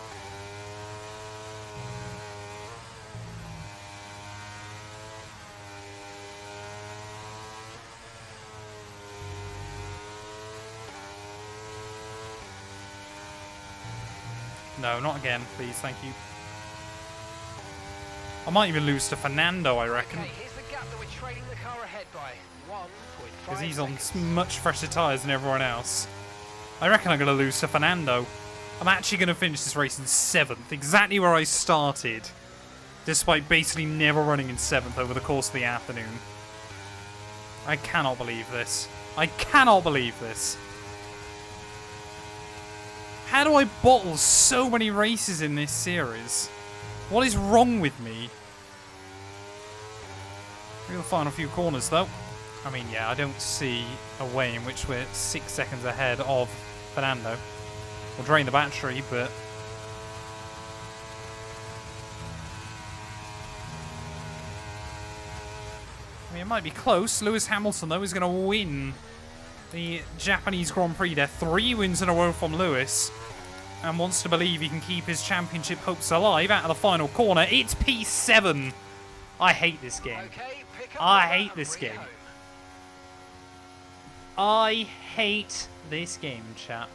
No, not again, please. Thank you. I might even lose to Fernando, I reckon. Okay, here's the gap that we're trailing the car ahead by. 1.5 Because he's on seconds. much fresher tyres than everyone else. I reckon I'm going to lose to Fernando. I'm actually going to finish this race in 7th, exactly where I started, despite basically never running in 7th over the course of the afternoon. I cannot believe this. I cannot believe this. How do I bottle so many races in this series? What is wrong with me? We'll find a few corners though. I mean, yeah, I don't see a way in which we're 6 seconds ahead of Fernando. We'll drain the battery, but... I mean, it might be close. Lewis Hamilton, though, is going to win the Japanese Grand Prix. There are 3 wins in a row from Lewis, and wants to believe he can keep his championship hopes alive out of the final corner. It's P7. I hate this game. Okay, pick up I the hate and this bring it game. home. I hate this game, chat.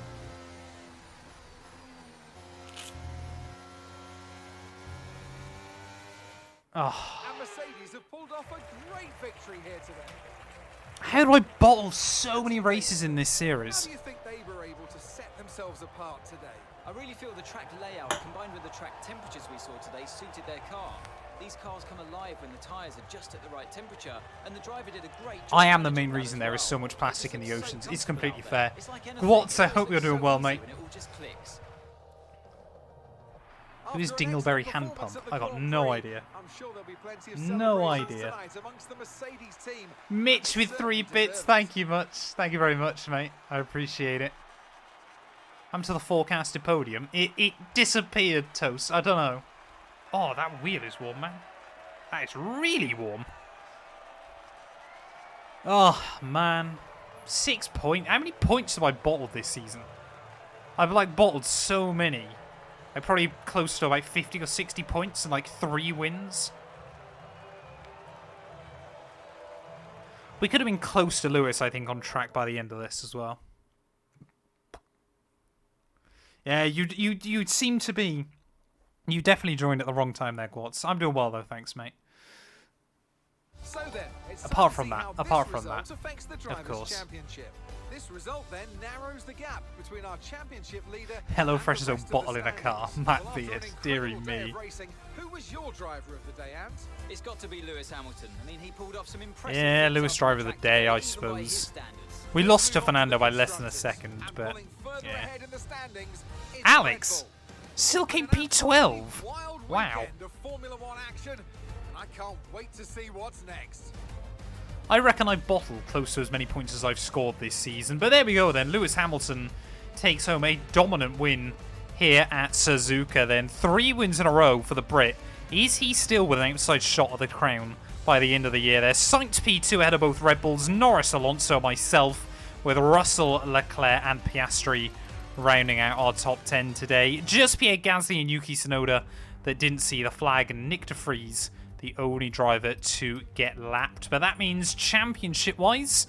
Oh, And Mercedes have pulled off a great victory here today. how do I bottle so many races in this How series? do you think they were able to set themselves apart today? I really feel the track layout combined with the track temperatures we saw today suited their car. These cars come alive when the tyres are just at the right temperature, and the driver did a great job. I am the managing main that reason as there is well. so much plastic in the It's so oceans. It's comfortable completely out there. fair. It's like anything, Gwatz, I it hope always you're doing looks well, so mate. easy when it all just clicks. Who is After an Dingleberry excellent hand performance pump? at the I got Grand no Prix, idea. I'm sure there'll be plenty of No celebrations idea. tonight amongst the Mercedes team. Mitch They with 3 certainly bits. deserve Thank it. you much. Thank you very much, mate. I appreciate it. I'm to the forecasted podium. It disappeared, Toast. I don't know. Oh, that wheel is warm, man. That is really warm. Oh, man. 6 points. How many points have I bottled this season? I've, like, bottled so many. Like, probably close to, like, 50 or 60 points and, like, 3 wins. We could have been close to Lewis, I think, on track by the end of this as well. Yeah, you seem to be... You definitely joined at the wrong time there, Gwatz. I'm doing well, though. Thanks, mate. So then, it's Apart time from to see that, how apart this from result that, affects the of Drivers' course. Championship. This result then narrows the gap between our championship leader Hello, and Fresh the is a rest of bottle the in a car. standings. Matt Well, after an Beard, incredible dearie day me. of racing, who was your driver of the day, Ant? It's got to be Lewis Hamilton. I mean, he pulled off some impressive Yeah, feats Lewis after driver of the track day, today, I even by his suppose. standards. We lost to Moving on Fernando the by less than a constructors, second, and but pulling further yeah. ahead in the standings is Alex! Red Bull. Still came An absolutely P12. wild Wow. weekend of Formula One action, and I can't wait to see what's next. I reckon I bottled close to as many points as I've scored this season. But there we go then. Lewis Hamilton takes home a dominant win here at Suzuka then. 3 wins in a row for the Brit. Is he still with an outside shot of the crown by the end of the year there? Sainz P2 ahead of both Red Bulls, Norris, Alonso, myself, with Russell, Leclerc and Piastri rounding out our top 10 today. Just Pierre Gasly and Yuki Tsunoda that didn't see the flag, and Nick de Vries, the only driver to get lapped. But that means championship-wise,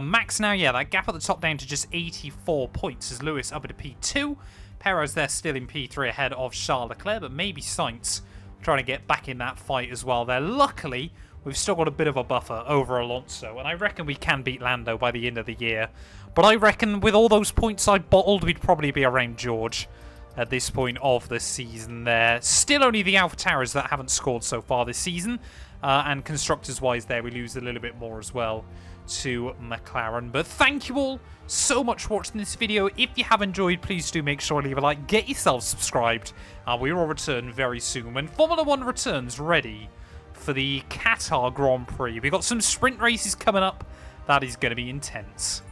Max now, yeah, that gap at the top down to just 84 points as Lewis up at P2. Perez there still in P3 ahead of Charles Leclerc, but maybe Sainz trying to get back in that fight as well there. Luckily, we've still got a bit of a buffer over Alonso, and I reckon we can beat Lando by the end of the year. But I reckon with all those points I bottled, we'd probably be around George at this point of the season there. Still only the AlphaTauris that haven't scored so far this season. And constructors-wise there, we lose a little bit more as well to McLaren. But thank you all so much for watching this video. If you have enjoyed, please do make sure to leave a like. Get yourself subscribed. We will return very soon when Formula 1 returns ready for the Qatar Grand Prix. We've got some sprint races coming up. That is going to be intense.